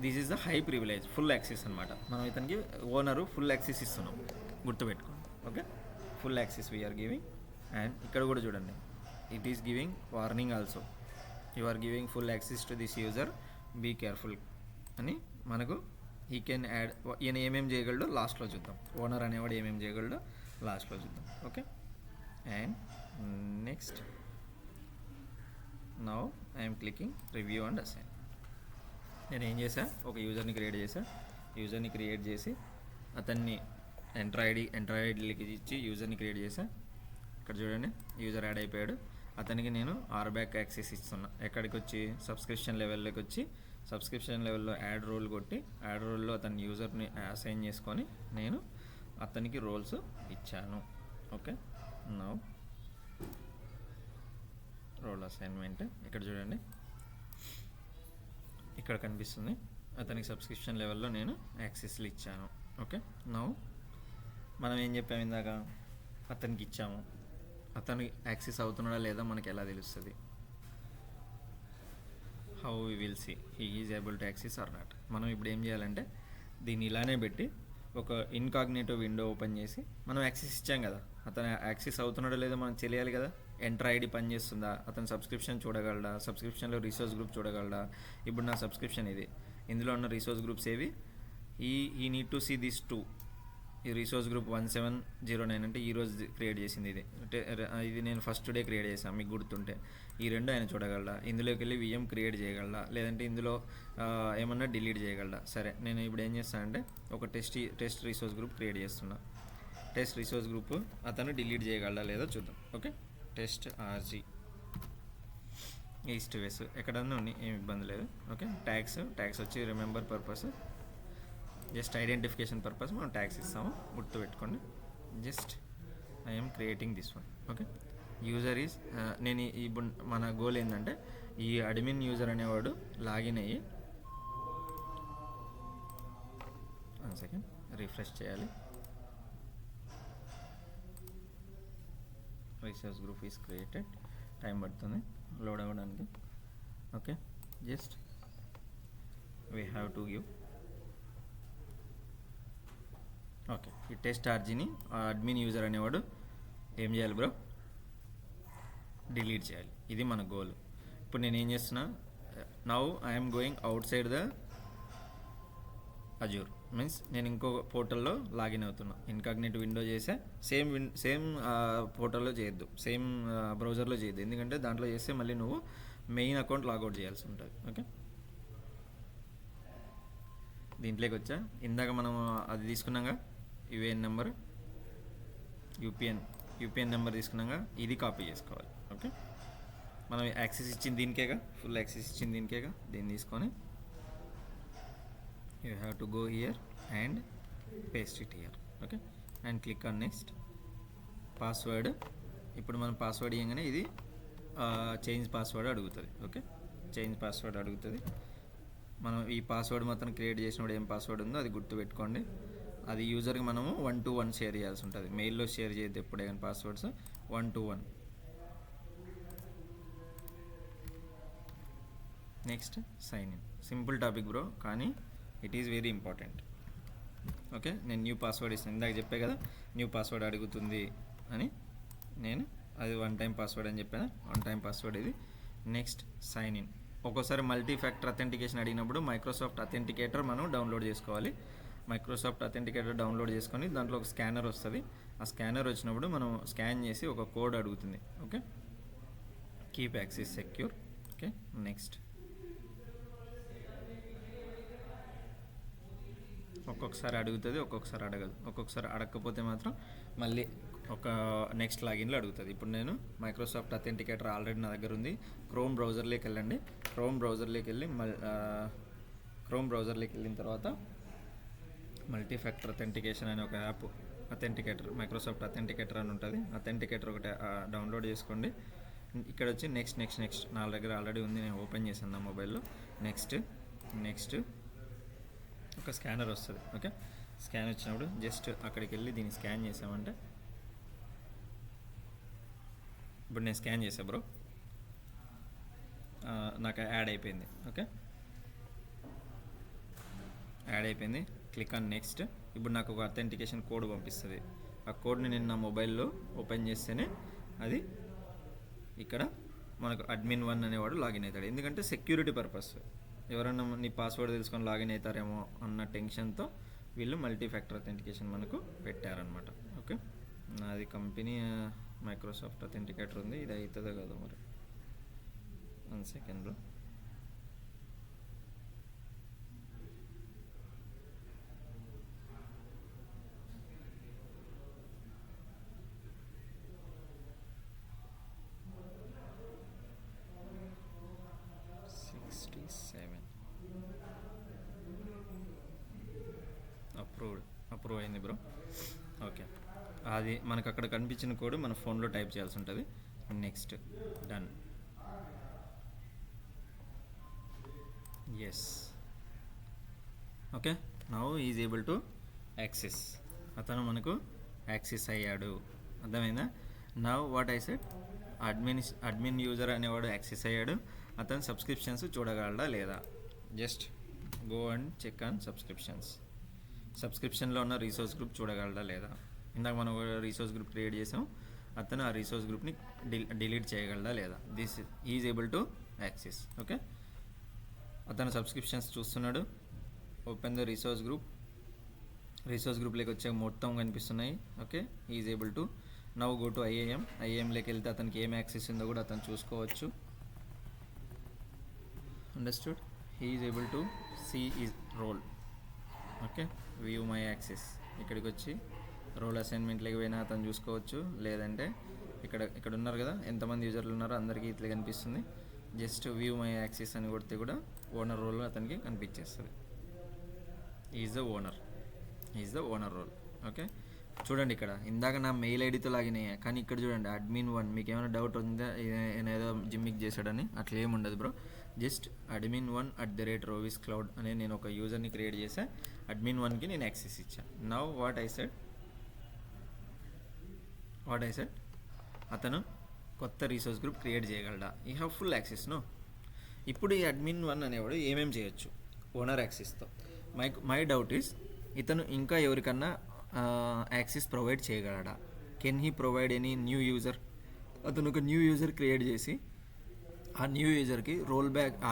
this is the high privilege, full access అనమాట. మనం ఇతనికి ఓనరు ఫుల్ యాక్సెస్ ఇస్తున్నాం, గుర్తుపెట్టుకోండి. Okay, full access we're giving. And ఇక్కడ కూడా చూడండి, it is giving warning also, you are giving full access to this user, be careful అని మనకు ఈ కెన్ యాడ్. ఈయన ఏమేమి చేయగలడో లాస్ట్లో చూద్దాం, ఓనర్ అనేవాడు ఏమేమి చేయగలడో లాస్ట్లో చూద్దాం. Okay, and next now I'm clicking review and assign. నేను ఏం చేశా, ఒక యూజర్ని క్రియేట్ చేసి అతన్ని ఎంటర్ ఐడికి ఇచ్చి యూజర్ని క్రియేట్ చేశా. ఇక్కడ చూడండి, యూజర్ యాడ్ అయిపోయాడు. అతనికి నేను ఆర్బ్యాక్ యాక్సెస్ ఇస్తున్నా. ఎక్కడికి వచ్చి, సబ్స్క్రిప్షన్ లెవెల్లోకి వచ్చి, సబ్స్క్రిప్షన్ లెవెల్లో యాడ్ రోల్ కొట్టి, యాడ్ రోల్లో అతని యూజర్ని అసైన్ చేసుకొని నేను అతనికి రోల్స్ ఇచ్చాను. ఓకే, నౌ రోల్ అసైన్మెంట్ ఇక్కడ చూడండి, ఇక్కడ కనిపిస్తుంది. అతనికి సబ్స్క్రిప్షన్ లెవెల్లో నేను యాక్సెస్లు ఇచ్చాను. ఓకే, నౌ మనం ఏం చెప్పాము ఇందాక, అతనికి ఇచ్చాము, అతనికి యాక్సెస్ అవుతున్నాడా లేదా మనకి ఎలా తెలుస్తుంది, how we will see he is able to access or not. మనం ఇప్పుడు ఏం చేయాలంటే దీన్ని ఇలానే పెట్టి ఒక ఇన్కాగ్నేటివ్ విండో ఓపెన్ చేసి, మనం యాక్సెస్ ఇచ్చాం కదా, అతను యాక్సెస్ అవుతున్నాడో లేదో మనం తెలియాలి కదా. ఎంటర్ ఐడి పనిచేస్తుందా, అతను సబ్స్క్రిప్షన్ చూడగలడా, సబ్స్క్రిప్షన్లో రిసోర్స్ గ్రూప్ చూడగలడా. ఇప్పుడు నా సబ్స్క్రిప్షన్ ఇది, ఇందులో ఉన్న రిసోర్స్ గ్రూప్స్ ఏవి, ఈ నీడ్ టు సీ దిస్ 2. ఈ రిసోర్స్ గ్రూప్ 1709 అంటే ఈరోజు క్రియేట్ చేసింది ఇది, అంటే ఇది నేను ఫస్ట్ డే క్రియేట్ చేశాను మీకు గుర్తుంటే. ఈ 2 ఆయన చూడగలడా, ఇందులోకి వెళ్ళి విఎం క్రియేట్ చేయగలడా, లేదంటే ఇందులో ఏమన్నా డిలీట్ చేయగలడా. సరే, నేను ఇప్పుడు ఏం చేస్తానంటే ఒక టెస్ట్ రిసోర్స్ గ్రూప్ క్రియేట్ చేస్తున్నా. టెస్ట్ రిసోర్స్ గ్రూప్ అతను డిలీట్ చేయగలడా లేదో చూద్దాం. Okay, test RG east west ఎక్కడన్నా ఉన్నాయి, ఏమి ఇబ్బంది లేదు. ఓకే, ట్యాక్స్ వచ్చి remember purpose, just identification purpose మనం ట్యాక్స్ ఇస్తాము, గుర్తుపెట్టుకోండి. Just I'm creating this one. Okay, user is నేను ఇప్పుడు మన గోల్ ఏంటంటే ఈ అడ్మిన్ యూజర్ అనేవాడు లాగిన్ అయ్యి 1 సెకండ్ రిఫ్రెష్ చేయాలి. Research group is created, time పడుతుంది లోడ్ అవ్వడానికి. Okay, just we have to give. Okay, ఈ టెస్ట్ ఆర్జీని అడ్మిన్ యూజర్ అనేవాడు ఏం చేయాలి బ్రో, డిలీట్ చేయాలి. ఇది మన గోల్. ఇప్పుడు నేను ఏం చేస్తున్నా, now I'm going out side the Azure, means నేను ఇంకో పోర్టల్లో లాగిన్ అవుతున్నా. ఇన్కాగ్నేటివ్ విండో చేసే సేమ్ పోర్టల్లో చేయొద్దు, సేమ్ బ్రౌజర్లో చేయొద్దు. ఎందుకంటే దాంట్లో చేస్తే మళ్ళీ నువ్వు మెయిన్ అకౌంట్ లాగౌట్ చేయాల్సి ఉంటుంది. ఓకే, దీంట్లోకి వచ్చా. ఇందాక మనం అది తీసుకున్నాగా యుఏఎన్ నెంబర్, యూపీఎన్ నెంబర్ తీసుకున్నాగా, ఇది కాపీ చేసుకోవాలి. ఓకే, మనం యాక్సెస్ ఇచ్చింది దీనికేగా, ఫుల్ యాక్సెస్ ఇచ్చింది దీనికేగా, దీన్ని తీసుకొని you have to go here and paste it here. Okay, and click on next. Password, ఇప్పుడు మనం పాస్వర్డ్ ఇవ్వగానే ఇది చేంజ్ పాస్వర్డ్ అడుగుతుంది. ఓకే, చేంజ్ పాస్వర్డ్ అడుగుతుంది. మనం ఈ పాస్వర్డ్ మొత్తం క్రియేట్ చేసినప్పుడు ఏం పాస్వర్డ్ ఉందో అది గుర్తుపెట్టుకోండి. అది యూజర్కి మనము 1 to 1 షేర్ చేయాల్సి ఉంటుంది. మెయిల్లో షేర్ చేయొద్దు ఎప్పుడే కానీ passwords. 1 to 1. Next sign in. Simple topic bro, కానీ it is very important. Okay, నేను న్యూ పాస్వర్డ్ ఇస్తాను. ఇందాక చెప్పే కదా న్యూ పాస్వర్డ్ అడుగుతుంది అని, నేను అది 1 time పాస్వర్డ్ అని చెప్పాను. 1 time పాస్వర్డ్ ఇది. Next sign in. ఒక్కోసారి మల్టీ ఫ్యాక్టర్ అథెంటికేషన్ అడిగినప్పుడు మైక్రోసాఫ్ట్ అథెంటికేటర్ మనం డౌన్లోడ్ చేసుకోవాలి. మైక్రోసాఫ్ట్ అథెంటికేటర్ డౌన్లోడ్ చేసుకొని దాంట్లో ఒక స్కానర్ వస్తుంది. ఆ స్కానర్ వచ్చినప్పుడు మనం స్కాన్ చేసి ఒక కోడ్ అడుగుతుంది. Okay, keep access secure. Okay, next. ఒక్కొక్కసారి అడుగుతుంది, ఒక్కొక్కసారి అడగదు. ఒక్కొక్కసారి అడగకపోతే మాత్రం మళ్ళీ ఒక నెక్స్ట్ లాగిన్లో అడుగుతుంది. ఇప్పుడు నేను మైక్రోసాఫ్ట్ అథెంటికేటర్ ఆల్రెడీ నా దగ్గర ఉంది. క్రోమ్ బ్రౌజర్లోకి వెళ్ళండి. క్రోమ్ బ్రౌజర్లోకి వెళ్ళిన తర్వాత మల్టీ ఫ్యాక్టర్ అథెంటికేషన్ అనే ఒక యాప్, అథెంటికేటర్, మైక్రోసాఫ్ట్ అథెంటికేటర్ అని ఉంటుంది. అథెంటికేటర్ ఒకటి డౌన్లోడ్ చేసుకోండి. ఇక్కడ వచ్చి నెక్స్ట్ నా దగ్గర ఆల్రెడీ ఉంది, నేను ఓపెన్ చేశాను నా మొబైల్లో. నెక్స్ట్ ఒక స్కానర్ వస్తుంది. ఓకే, స్కాన్ వచ్చినప్పుడు జస్ట్ అక్కడికి వెళ్ళి దీన్ని స్కాన్ చేసామంటే, ఇప్పుడు నేను స్కాన్ చేసా బ్రో, నాకు యాడ్ అయిపోయింది. ఓకే, యాడ్ అయిపోయింది. Click on next. ఇప్పుడు నాకు ఒక అథెంటికేషన్ కోడ్ పంపిస్తుంది. ఆ కోడ్ని నేను నా మొబైల్లో ఓపెన్ చేస్తేనే అది ఇక్కడ మనకు అడ్మిన్ 1 అనేవాడు లాగిన్ అవుతాడు. ఎందుకంటే సెక్యూరిటీ పర్పస్, ఎవరన్నా నీ పాస్వర్డ్ తెలుసుకొని లాగిన్ అవుతారేమో అన్న టెన్షన్తో వీళ్ళు మల్టీ ఫ్యాక్టర్ అథెంటికేషన్ మనకు పెట్టారనమాట. ఓకే, నాది కంపెనీ మైక్రోసాఫ్ట్ అథెంటికేటర్ ఉంది. ఇది అవుతుందో కదా మరి, 1 సెకండ్లో. అప్రూవ్ అయింది బ్రో. ఓకే, అది మనకు అక్కడ కనిపించిన కోడ్ మన ఫోన్లో టైప్ చేయాల్సి ఉంటుంది. Next, done. Yes, okay, now is able to access. అతను మనకు యాక్సెస్ అయ్యాడు. అర్థమైందా? Now what I said, admin user అనేవాడు యాక్సెస్ అయ్యాడు. అతను సబ్స్క్రిప్షన్స్ చూడగలడా లేదా? Just go and check on సబ్స్క్రిప్షన్లో ఉన్న రీసోర్స్ గ్రూప్ చూడగలడా లేదా? ఇందాక మనం రీసోర్స్ గ్రూప్ క్రియేట్ చేసాం. అతను ఆ రీసోర్స్ గ్రూప్ని డిలీట్ చేయగలడా లేదా? This is able to access. Okay, అతను సబ్స్క్రిప్షన్స్ చూస్తున్నాడు. ఓపెన్ ద రీసోర్స్ గ్రూప్లోకి వచ్చే మొత్తం కనిపిస్తున్నాయి. Okay, is able to now go to ఐఏఎంలోకి వెళ్తే అతనికి ఏం యాక్సెస్ ఉందో కూడా అతను చూసుకోవచ్చు. Understood? He is able to see is role. Okay, view my access. ఇక్కడికి వచ్చి రోల్ అసైన్మెంట్లోకి పోయినా అతను చూసుకోవచ్చు. లేదంటే ఇక్కడ ఉన్నారు కదా, ఎంతమంది యూజర్లు ఉన్నారో అందరికీ ఇట్లా కనిపిస్తుంది. జస్ట్ వ్యూ మై యాక్సెస్ అని కొడితే కూడా ఓనర్ రోల్ అతనికి కనిపించేస్తుంది. Is the owner role. Okay, చూడండి ఇక్కడ ఇందాక నా మెయిల్ ఐడితో లాగిన్ అయ్యా, కానీ ఇక్కడ చూడండి admin1 మీకు ఏమైనా డౌట్ ఉందా ఈయన ఏదో జిమ్మిక్ చేశాడని? అట్లా ఏమి ఉండదు బ్రో. జస్ట్ admin1@roviscloud అనే నేను ఒక యూజర్ని క్రియేట్ చేసా, admin1కి నేను యాక్సెస్ ఇచ్చా. నౌ వాట్ ఐ సెడ్ అతను కొత్త రీసోర్స్ గ్రూప్ క్రియేట్ చేయగలడా? You have full access no. ఇప్పుడు ఈ admin1 అనేవాడు ఏమేమి చేయొచ్చు ఓనర్ యాక్సెస్తో? మై డౌట్ ఈస్ ఇతను ఇంకా ఎవరికన్నా యాక్సెస్ ప్రొవైడ్ చేయగలడా? Can he provide any new user? అతను ఒక న్యూ యూజర్ క్రియేట్ చేసి ఆ న్యూ యూజర్కి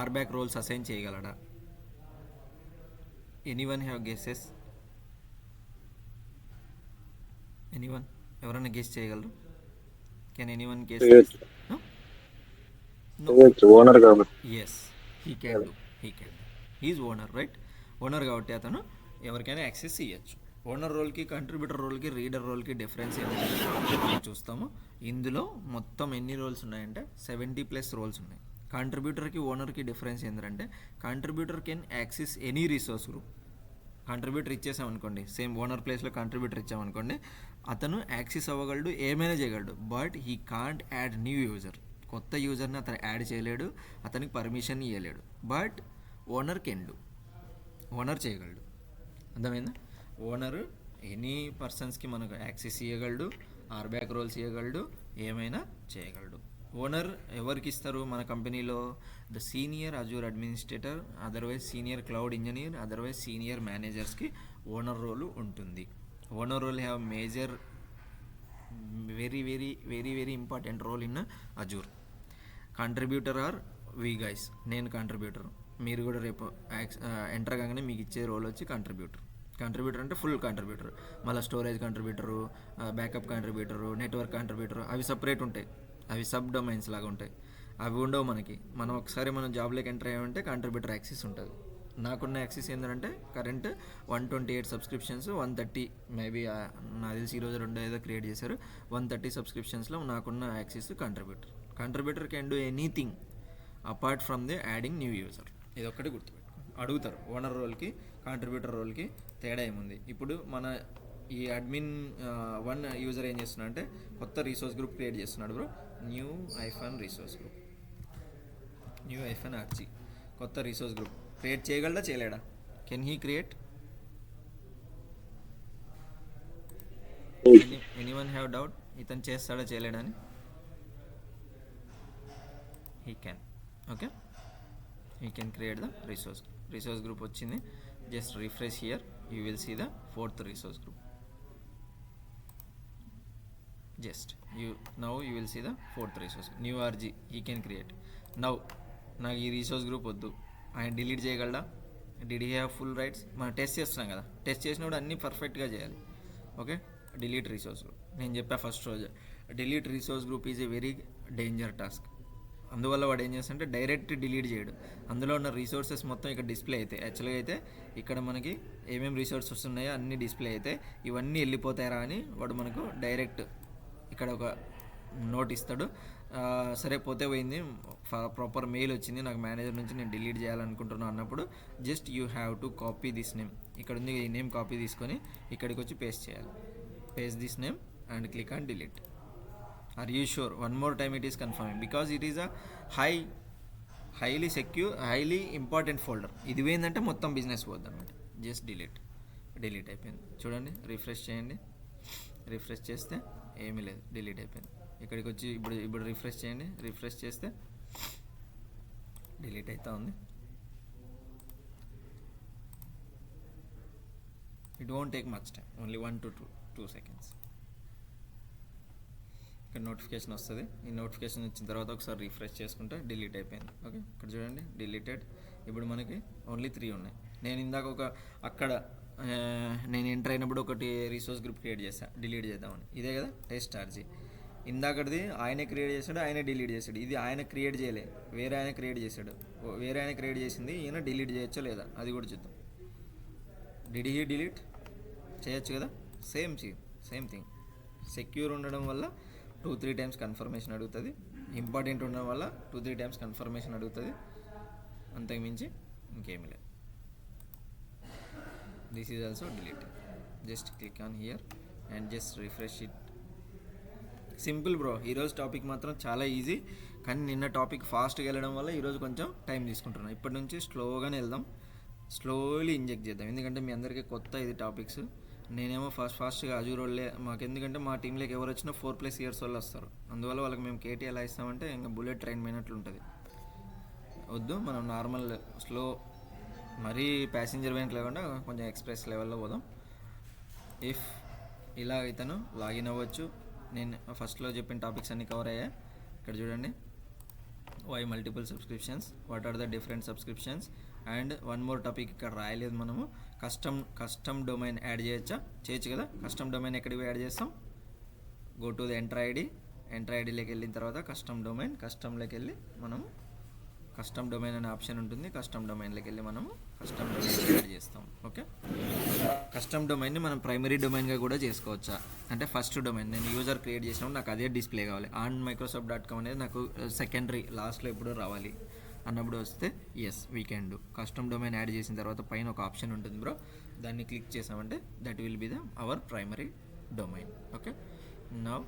ఆర్బ్యాక్ రోల్స్ అసైన్ చేయగలడా? Anyone have guesses? ఎనీవన్ ఎవరైనా గెస్ చేయగలరు? Can anyone guess? ఓనర్ కాబట్టి yes, he can do. He's owner, right? Owner కాబట్టి అతను ఎవరికైనా యాక్సెస్ ఇవ్వచ్చు. ఓనర్ రోల్కి, కంట్రిబ్యూటర్ రోల్కి, రీడర్ రోల్కి డిఫరెన్స్ ఏంటంటే చూస్తాము. ఇందులో మొత్తం ఎన్ని రోల్స్ ఉన్నాయంటే 70+ రోల్స్ ఉన్నాయి. కంట్రిబ్యూటర్కి, ఓనర్కి డిఫరెన్స్ ఏంటంటే contributor can access any resource group. Contributor ఇచ్చేసామనుకోండి, సేమ్ ఓనర్ ప్లేస్లో కంట్రిబ్యూటర్ ఇచ్చామనుకోండి, అతను యాక్సెస్ అవ్వగలడు, ఏమైనా చేయగలడు. But he can't add new user. కొత్త యూజర్ని అతను యాడ్ చేయలేడు, అతనికి పర్మిషన్ ఇవ్వలేడు. But owner can do. Owner చేయగలడు. అర్థమైందా? ఓనర్ ఎనీ పర్సన్స్కి మనకు యాక్సెస్ ఇవ్వగలడు, ఆర్బ్యాక్ రోల్స్ ఇవ్వగలడు, ఏమైనా చేయగలడు. ఓనర్ ఎవరికి ఇస్తారు మన కంపెనీలో? The senior Azure administrator, otherwise senior cloud engineer, otherwise senior మేనేజర్స్కి ఓనర్ రోల్ ఉంటుంది. Owner role have major very very very very important role in Azure. Contributor are we guys. నేను కంట్రిబ్యూటర్, మీరు కూడా రేపు ఎంటర్ కాగానే మీకు ఇచ్చే రోల్ వచ్చి కంట్రిబ్యూటర్. కంట్రిబ్యూటర్ అంటే ఫుల్ కంట్రిబ్యూటర్. మళ్ళీ storage contributor, backup contributor, network contributor, అవి సపరేట్ ఉంటాయి. అవి సబ్ డొమైన్స్ లాగా ఉంటాయి. అవి ఉండవు మనకి. మనం జాబ్లోకి ఎంటర్ అయ్యామంటే కంట్రిబ్యూటర్ యాక్సెస్ ఉంటుంది. నాకున్న యాక్సెస్ ఏంటంటే కరెంట్ 128 సబ్స్క్రిప్షన్స్, 130 మేబీ నాకు తెలిసి ఈరోజు 2 ఏదో క్రియేట్ చేశారు. 130 సబ్స్క్రిప్షన్స్లో నాకున్న access contributor can do anything apart from the adding new user. ఇది ఒక్కటి గుర్తుపెట్టుకో. అడుగుతారు ఓనర్ రోల్కి, కంట్రిబ్యూటర్ రోల్కి తేడా ఏముంది. ఇప్పుడు మన ఈ admin1 యూజర్ ఏం చేస్తున్నా అంటే కొత్త రీసోర్స్ గ్రూప్ క్రియేట్ చేస్తున్నాడు బ్రో. న్యూ రీసోర్స్ గ్రూప్, న్యూ-RG కొత్త రీసోర్స్ గ్రూప్ క్రియేట్ చేయగలడా, చేయలేడా? Can he create? Anyone have doubt ఇతను చేస్తాడా చేయలేడా అని? He can. Okay, he can create the resource group వచ్చింది. Just refresh here, you will see the 4th resource group. Now you will see the 4th resource, new-RG. he can create. Now నాకు ఈ రీసోర్స్ గ్రూప్ వద్దు, ఆయన డిలీట్ చేయగలడా? Did he have full rights? మనం టెస్ట్ చేస్తున్నాం కదా, టెస్ట్ చేసినప్పుడు అన్నీ పర్ఫెక్ట్గా చేయాలి. Okay, delete resource group. నేను చెప్పా ఫస్ట్ రోజు, delete resource group is a very danger task. అందువల్ల వాడు ఏం చేస్తాడంటే డైరెక్ట్ డిలీట్ చేయడు. అందులో ఉన్న రీసోర్సెస్ మొత్తం ఇక్కడ డిస్ప్లే అవుతాయి. యాక్చువల్గా అయితే ఇక్కడ మనకి ఏమేమి రీసోర్సెస్ ఉన్నాయో అన్నీ డిస్ప్లే అవుతాయి. ఇవన్నీ వెళ్ళిపోతాయరా అని వాడు మనకు డైరెక్ట్ ఇక్కడ ఒక నోట్ ఇస్తాడు. సరే పోతే పోయింది, ప్రాపర్ మెయిల్ వచ్చింది నాకు మేనేజర్ నుంచి, నేను డిలీట్ చేయాలనుకుంటున్నాను అన్నప్పుడు just you have to copy this name. ఇక్కడ ఉంది ఈ నేమ్, కాపీ తీసుకొని ఇక్కడికి వచ్చి పేస్ట్ చేయాలి. Paste this name and click on delete. Are you sure? One more time it is confirming because it is a highly secure, highly important folder. ఇది ఏంటంటే మొత్తం బిజినెస్ పోద్ది అనమాట. జస్ట్ డిలీట్ అయిపోయింది. చూడండి, రిఫ్రెష్ చేయండి. రిఫ్రెష్ చేస్తే ఏమీ లేదు, డిలీట్ అయిపోయింది. ఇక్కడికి వచ్చి ఇప్పుడు రిఫ్రెష్ చేయండి. రిఫ్రెష్ చేస్తే డిలీట్ అవుతా ఉంది. It won't take much time, only 1 to 2 seconds. ఇక్కడ నోటిఫికేషన్ వస్తుంది. ఈ నోటిఫికేషన్ వచ్చిన తర్వాత ఒకసారి రిఫ్రెష్ చేసుకుంటే డిలీట్ అయిపోయింది. ఓకే, ఇక్కడ చూడండి డిలీటెడ్. ఇప్పుడు మనకి ఓన్లీ 3 ఉన్నాయి. నేను ఇందాక నేను ఎంటర్ అయినప్పుడు ఒకటి రీసోర్స్ గ్రూప్ క్రియేట్ చేశాను డిలీట్ చేద్దామని. ఇదే కదా టెస్ట్-RG. ఇందాకటిది ఆయనే క్రియేట్ చేశాడు, ఆయనే డిలీట్ చేశాడు. ఇది ఆయన క్రియేట్ చేయలే, వేరే ఆయన క్రియేట్ చేశాడు. వేరే ఆయన క్రియేట్ చేసింది ఈయన డిలీట్ చేయొచ్చో లేదా అది కూడా చూద్దాం. Did he delete? చేయొచ్చు కదా. Same thing. సెక్యూర్ ఉండడం వల్ల 2-3 times కన్ఫర్మేషన్ అడుగుతుంది. ఇంపార్టెంట్ ఉండడం వల్ల 2-3 times కన్ఫర్మేషన్ అడుగుతుంది. అంతకుమించి ఇంకేమీ లేదు. This is also deleted. Just click on here and just refresh it. Simple bro, ఈరోజు టాపిక్ మాత్రం చాలా ఈజీ, కానీ నిన్న టాపిక్ ఫాస్ట్గా వెళ్ళడం వల్ల ఈరోజు కొంచెం టైం తీసుకుంటున్నాం. ఇప్పటి నుంచి స్లోగానే వెళ్దాం, స్లోలీ ఇంజెక్ట్ చేద్దాం. ఎందుకంటే మీ అందరికీ కొత్త ఇది టాపిక్స్. నేనేమో ఫాస్ట్గా అజూర్ వాళ్ళే మాకు, ఎందుకంటే మా టీంలోకి ఎవరు వచ్చినా 4+ ఇయర్స్ వాళ్ళు వస్తారు. అందువల్ల వాళ్ళకి మేము కేటీ ఎలా ఇస్తామంటే ఇంకా బుల్లెట్ ట్రైన్ పోయినట్లు ఉంటుంది. వద్దు, మనం నార్మల్ స్లో, మరీ ప్యాసింజర్ వెంట్ లేకుండా కొంచెం ఎక్స్ప్రెస్ లెవెల్లో పోదాం. ఇఫ్ ఇలా ఇతను లాగిన్ అవ్వచ్చు. నేను ఫస్ట్లో చెప్పిన టాపిక్స్ అన్నీ కవర్ అయ్యాయి. ఇక్కడ చూడండి, why multiple subscriptions, what are the different subscriptions, and one more topic ఇక్కడ రాయలేదు మనము, కస్టమ్ డొమైన్ యాడ్ చేయొచ్చు కదా. కస్టమ్ డొమైన్ ఎక్కడికి యాడ్ చేస్తాం? గో టు ద ఎంటర్ ఐడిలోకి వెళ్ళిన తర్వాత కస్టమ్లోకి వెళ్ళి మనము కస్టమ్ డొమైన్ అనే ఆప్షన్ ఉంటుంది. కస్టమ్ డొమైన్లోకి వెళ్ళి మనము కస్టమ్ డొమైన్ యాడ్ చేస్తాం. ఓకే, కస్టమ్ డొమైన్ని మనం ప్రైమరీ డొమైన్గా కూడా చేసుకోవచ్చా అంటే, ఫస్ట్ డొమైన్ నేను యూజర్ క్రియేట్ చేసినప్పుడు నాకు అదే డిస్ప్లే కావాలి. ఆన్ మైక్రోసాఫ్ట్.com అనేది నాకు సెకండరీ, లాస్ట్లో ఎప్పుడూ రావాలి అన్నప్పుడు వస్తే yes we can do. Custom domain add చేసిన తర్వాత పైన ఒక ఆప్షన్ ఉంటుంది బ్రో, దాన్ని క్లిక్ చేసామంటే that will be the hour primary domain. Okay, now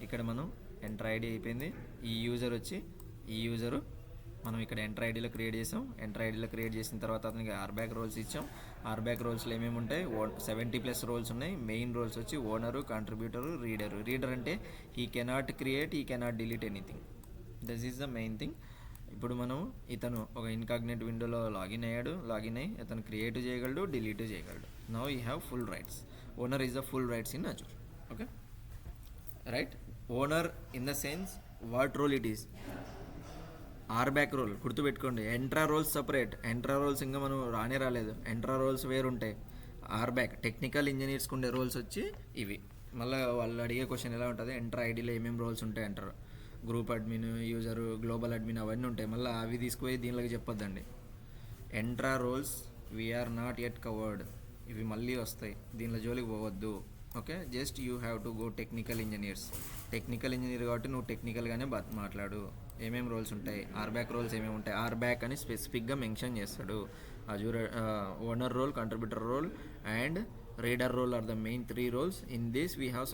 ఇక్కడ మనం ఎంటర్ ఐడి అయిపోయింది. ఈ యూజరు మనం ఇక్కడ ఎంటర్ ఐడిలో క్రియేట్ చేసాం. ఎంటర్ ఐడిలో క్రియేట్ చేసిన తర్వాత అతనికి ఆర్బ్యాక్ రోల్స్ ఇచ్చాం. ఆర్బ్యాక్ రోల్స్లో ఏమేమి ఉంటాయి? 70+ రోల్స్ ఉన్నాయి. మెయిన్ రోల్స్ వచ్చి ఓనరు, కాంట్రిబ్యూటరు, రీడర్ అంటే he cannot create, he cannot delete anything. This is the main thing. ఇప్పుడు మనం ఇతను ఒక ఇన్కాగ్నేట్ విండోలో లాగిన్ అయ్యి ఇతను క్రియేట్ చేయగలడు, డిలీట్ చేయగలడు. Now you have full rights. Owner is the full rights in Azure. Okay, right. Owner in the sense what role it is? RBAC role గుర్తుపెట్టుకోండి. Entra roles separate. Entra roles ఇంకా మనం రాలేదు. ఎంట్రా రోల్స్ వేరుంటాయి. ఆర్బ్యాక్ టెక్నికల్ ఇంజనీర్స్కి ఉండే రోల్స్ వచ్చి ఇవి. మళ్ళీ వాళ్ళు అడిగే క్వశ్చన్ ఎలా ఉంటుంది, ఎంట్రా ఐడిలో ఏమేమి రోల్స్ ఉంటాయి అంటారు. Group admin, user, global admin అవన్నీ ఉంటాయి. మళ్ళీ అవి తీసుకుపోయి దీనిలోకి చెప్పొద్దండి. Entra roles we are not yet covered, ఇవి మళ్ళీ వస్తాయి, దీనిలో జోలికి పోవద్దు. Okay, just you have to go technical engineer కాబట్టి నువ్వు టెక్నికల్గానే మాట్లాడు. ఏమేమి రోల్స్ ఉంటాయి, ఆర్బ్యాక్ రోల్స్ ఏమేమి ఉంటాయి, ఆర్బ్యాక్ అని స్పెసిఫిక్గా మెన్షన్ చేస్తాడు. Azure owner role, contributor role and reader role are the main 3 roles. In this we have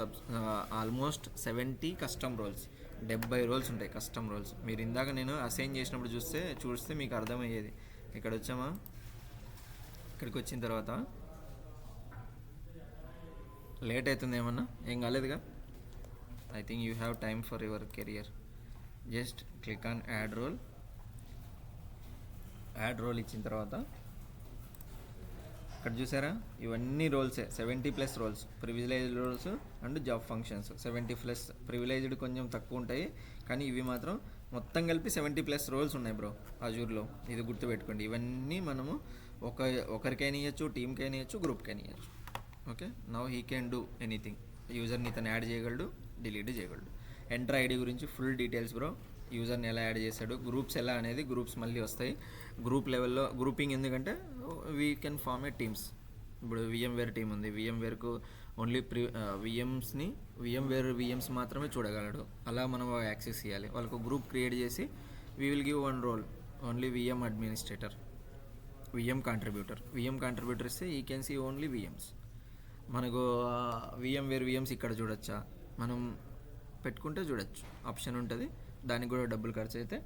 almost 70 custom roles. 70 roles ఉంటాయి కస్టమ్ రోల్స్. మీరు ఇందాక నేను అసైన్ చేసినప్పుడు చూస్తే మీకు అర్థమయ్యేది. ఇక్కడ వచ్చామా, ఇక్కడికి వచ్చిన తర్వాత లేట్ అవుతుంది ఏమన్నా? ఏం కాలేదుగా. I think you have time for your career. Just click on add role ఇచ్చిన తర్వాత ఇక్కడ చూసారా, ఇవన్నీ రోల్సే 70+ roles. Privileged roles and job functions 70+. Privileged కొంచెం తక్కువ ఉంటాయి, కానీ ఇవి మాత్రం మొత్తం కలిపి 70+ రోల్స్ ఉన్నాయి బ్రో అజూర్లో. ఇది గుర్తుపెట్టుకోండి. ఇవన్నీ మనము ఒకరికైనా ఇవ్వచ్చు, టీమ్కైనా ఇవ్వచ్చు, గ్రూప్కైనా ఇవ్వచ్చు. Okay, now he can do anything. యూజర్ని ఇతను యాడ్ చేయగలడు, డిలీట్ చేయగలడు. ఎంటర్ ఐడి గురించి ఫుల్ డీటెయిల్స్ బ్రో. యూజర్ని ఎలా యాడ్ చేశాడు, గ్రూప్స్ ఎలా అనేది, గ్రూప్స్ మళ్ళీ వస్తాయి. గ్రూప్ లెవెల్లో గ్రూపింగ్ ఎందుకంటే we can form a teams. ఇప్పుడు VMware టీం ఉంది, VMwareకు ఓన్లీ VMs మాత్రమే చూడగలడు. అలా మనం యాక్సెస్ చేయాలి. వాళ్ళకు గ్రూప్ క్రియేట్ చేసి we will give 1 role, only VM administrator, VM contributor ఇస్తే he can see only VMs. మనకు VMware VMs ఇక్కడ చూడొచ్చా, మనం పెట్టుకుంటే చూడొచ్చు, ఆప్షన్ ఉంటుంది. దానికి కూడా డబ్బులు ఖర్చు అయితే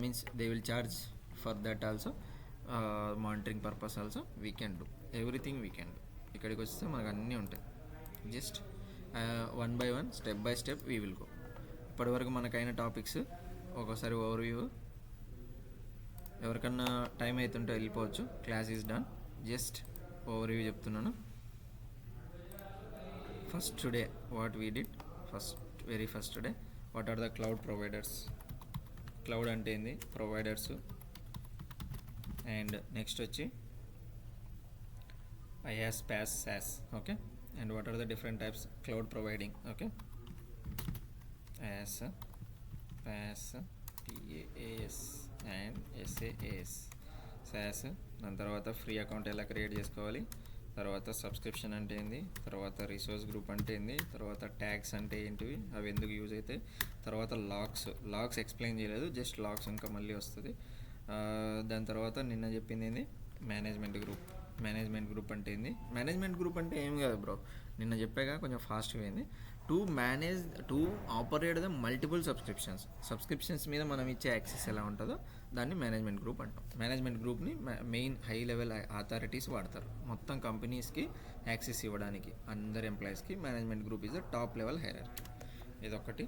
means they will charge for that also. Monitoring purpose also we can do everything. ఇక్కడికి వస్తే మనకు అన్నీ ఉంటాయి. Just 1 by 1 step by step we will go. ఇప్పటివరకు మనకైన టాపిక్స్ ఒకసారి ఓవర్వ్యూ. ఎవరికన్నా టైం అవుతుంటే వెళ్ళిపోవచ్చు. Class is done. Just overview చెప్తున్నాను. First day what we did, very first day what are the cloud providers. Cloud అంటే ఏంది, ప్రొవైడర్స్. అండ్ నెక్స్ట్ వచ్చి IaaS, PaaS, SaaS. Okay, and what are the different types cloud providing. Okay, IaaS, PaaS, PaaS and SaaS. SaaS దాని తర్వాత ఫ్రీ అకౌంట్ ఎలా క్రియేట్ చేసుకోవాలి, తర్వాత సబ్స్క్రిప్షన్ అంటే ఏంది, తర్వాత రిసోర్స్ గ్రూప్ అంటే ఏంది, తర్వాత ట్యాగ్స్ అంటే ఏంటివి, అవి ఎందుకు యూజ్ అవుతాయి, తర్వాత లాగ్స్ ఎక్స్ప్లెయిన్ చేయలేదు, జస్ట్ లాగ్స్ ఇంకా మళ్ళీ వస్తుంది. దాని తర్వాత నిన్న చెప్పింది ఏంది, మేనేజ్మెంట్ గ్రూప్ అంటే ఏంది. మేనేజ్మెంట్ గ్రూప్ అంటే ఏం కాదు బ్రో, నిన్న చెప్పాక కొంచెం ఫాస్ట్గా అయింది. To operate the multiple subscriptions మీద మనం ఇచ్చే యాక్సెస్ ఎలా ఉంటుందో దాన్ని మేనేజ్మెంట్ గ్రూప్ అంటాం. మేనేజ్మెంట్ గ్రూప్ని మెయిన్ హై లెవెల్ అథారిటీస్ వాడతారు. మొత్తం కంపెనీస్కి యాక్సెస్ ఇవ్వడానికి అందరు ఎంప్లాయీస్కి management group is the top level hierarchy. ఇదొకటి.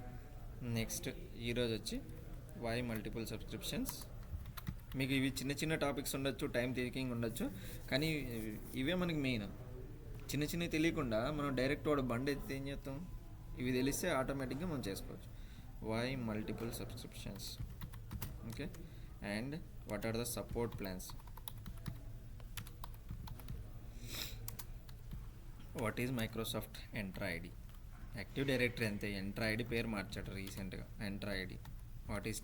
నెక్స్ట్ ఈరోజు వచ్చి వై మల్టిపుల్ సబ్స్క్రిప్షన్స్. మీకు ఇవి చిన్న చిన్న టాపిక్స్ ఉండొచ్చు, టైం టేకింగ్ ఉండొచ్చు, కానీ ఇవే మనకి మెయిన్. చిన్న చిన్నవి తెలియకుండా మనం డైరెక్ట్ వాడు బండి ఎత్తితే ఏం చేస్తాం? ఇవి తెలిస్తే ఆటోమేటిక్గా మనం చేసుకోవచ్చు. Why multiple subscriptions, okay. And what are the support plans, what is Microsoft Entra ID. Active directory అంతే, ఎంట్రా ఐడి పేరు మార్చాడు రీసెంట్గా, Entra ID. What is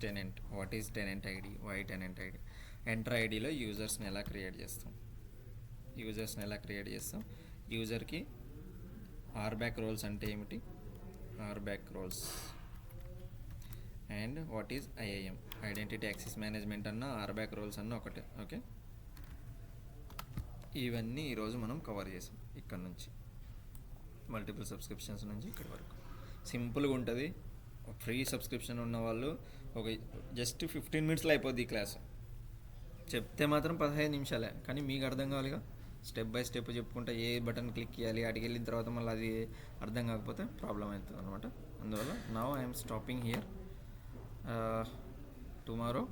tenant ID, why tenant ID. Entra ఐడిలో యూజర్స్ని ఎలా క్రియేట్ చేస్తాం, యూజర్కి ఆర్బ్యాక్ రోల్స్ అంటే ఏమిటి, RBAC roles. And what is IIM, identity access management అన్న ఆర్బ్యాక్ రోల్స్ అన్న ఒకటే, ఓకే. ఇవన్నీ ఈరోజు మనం కవర్ చేసాం. ఇక్కడ నుంచి మల్టిపుల్ సబ్స్క్రిప్షన్స్ నుంచి ఇక్కడి వరకు సింపుల్గా ఉంటుంది. ఫ్రీ సబ్స్క్రిప్షన్ ఉన్న వాళ్ళు ఒక జస్ట్ 15 minutesలో అయిపోద్ది ఈ క్లాస్. చెప్తే మాత్రం 15 నిమిషాలే, కానీ మీకు అర్థం కావాలిగా. స్టెప్ బై స్టెప్ చెప్పుకుంటే ఏ బటన్ క్లిక్ చేయాలి, అడిగి వెళ్ళిన తర్వాత మళ్ళీ అది అర్థం కాకపోతే ప్రాబ్లం అవుతుంది అనమాట. అందువల్ల now I'm stopping here. Tomorrow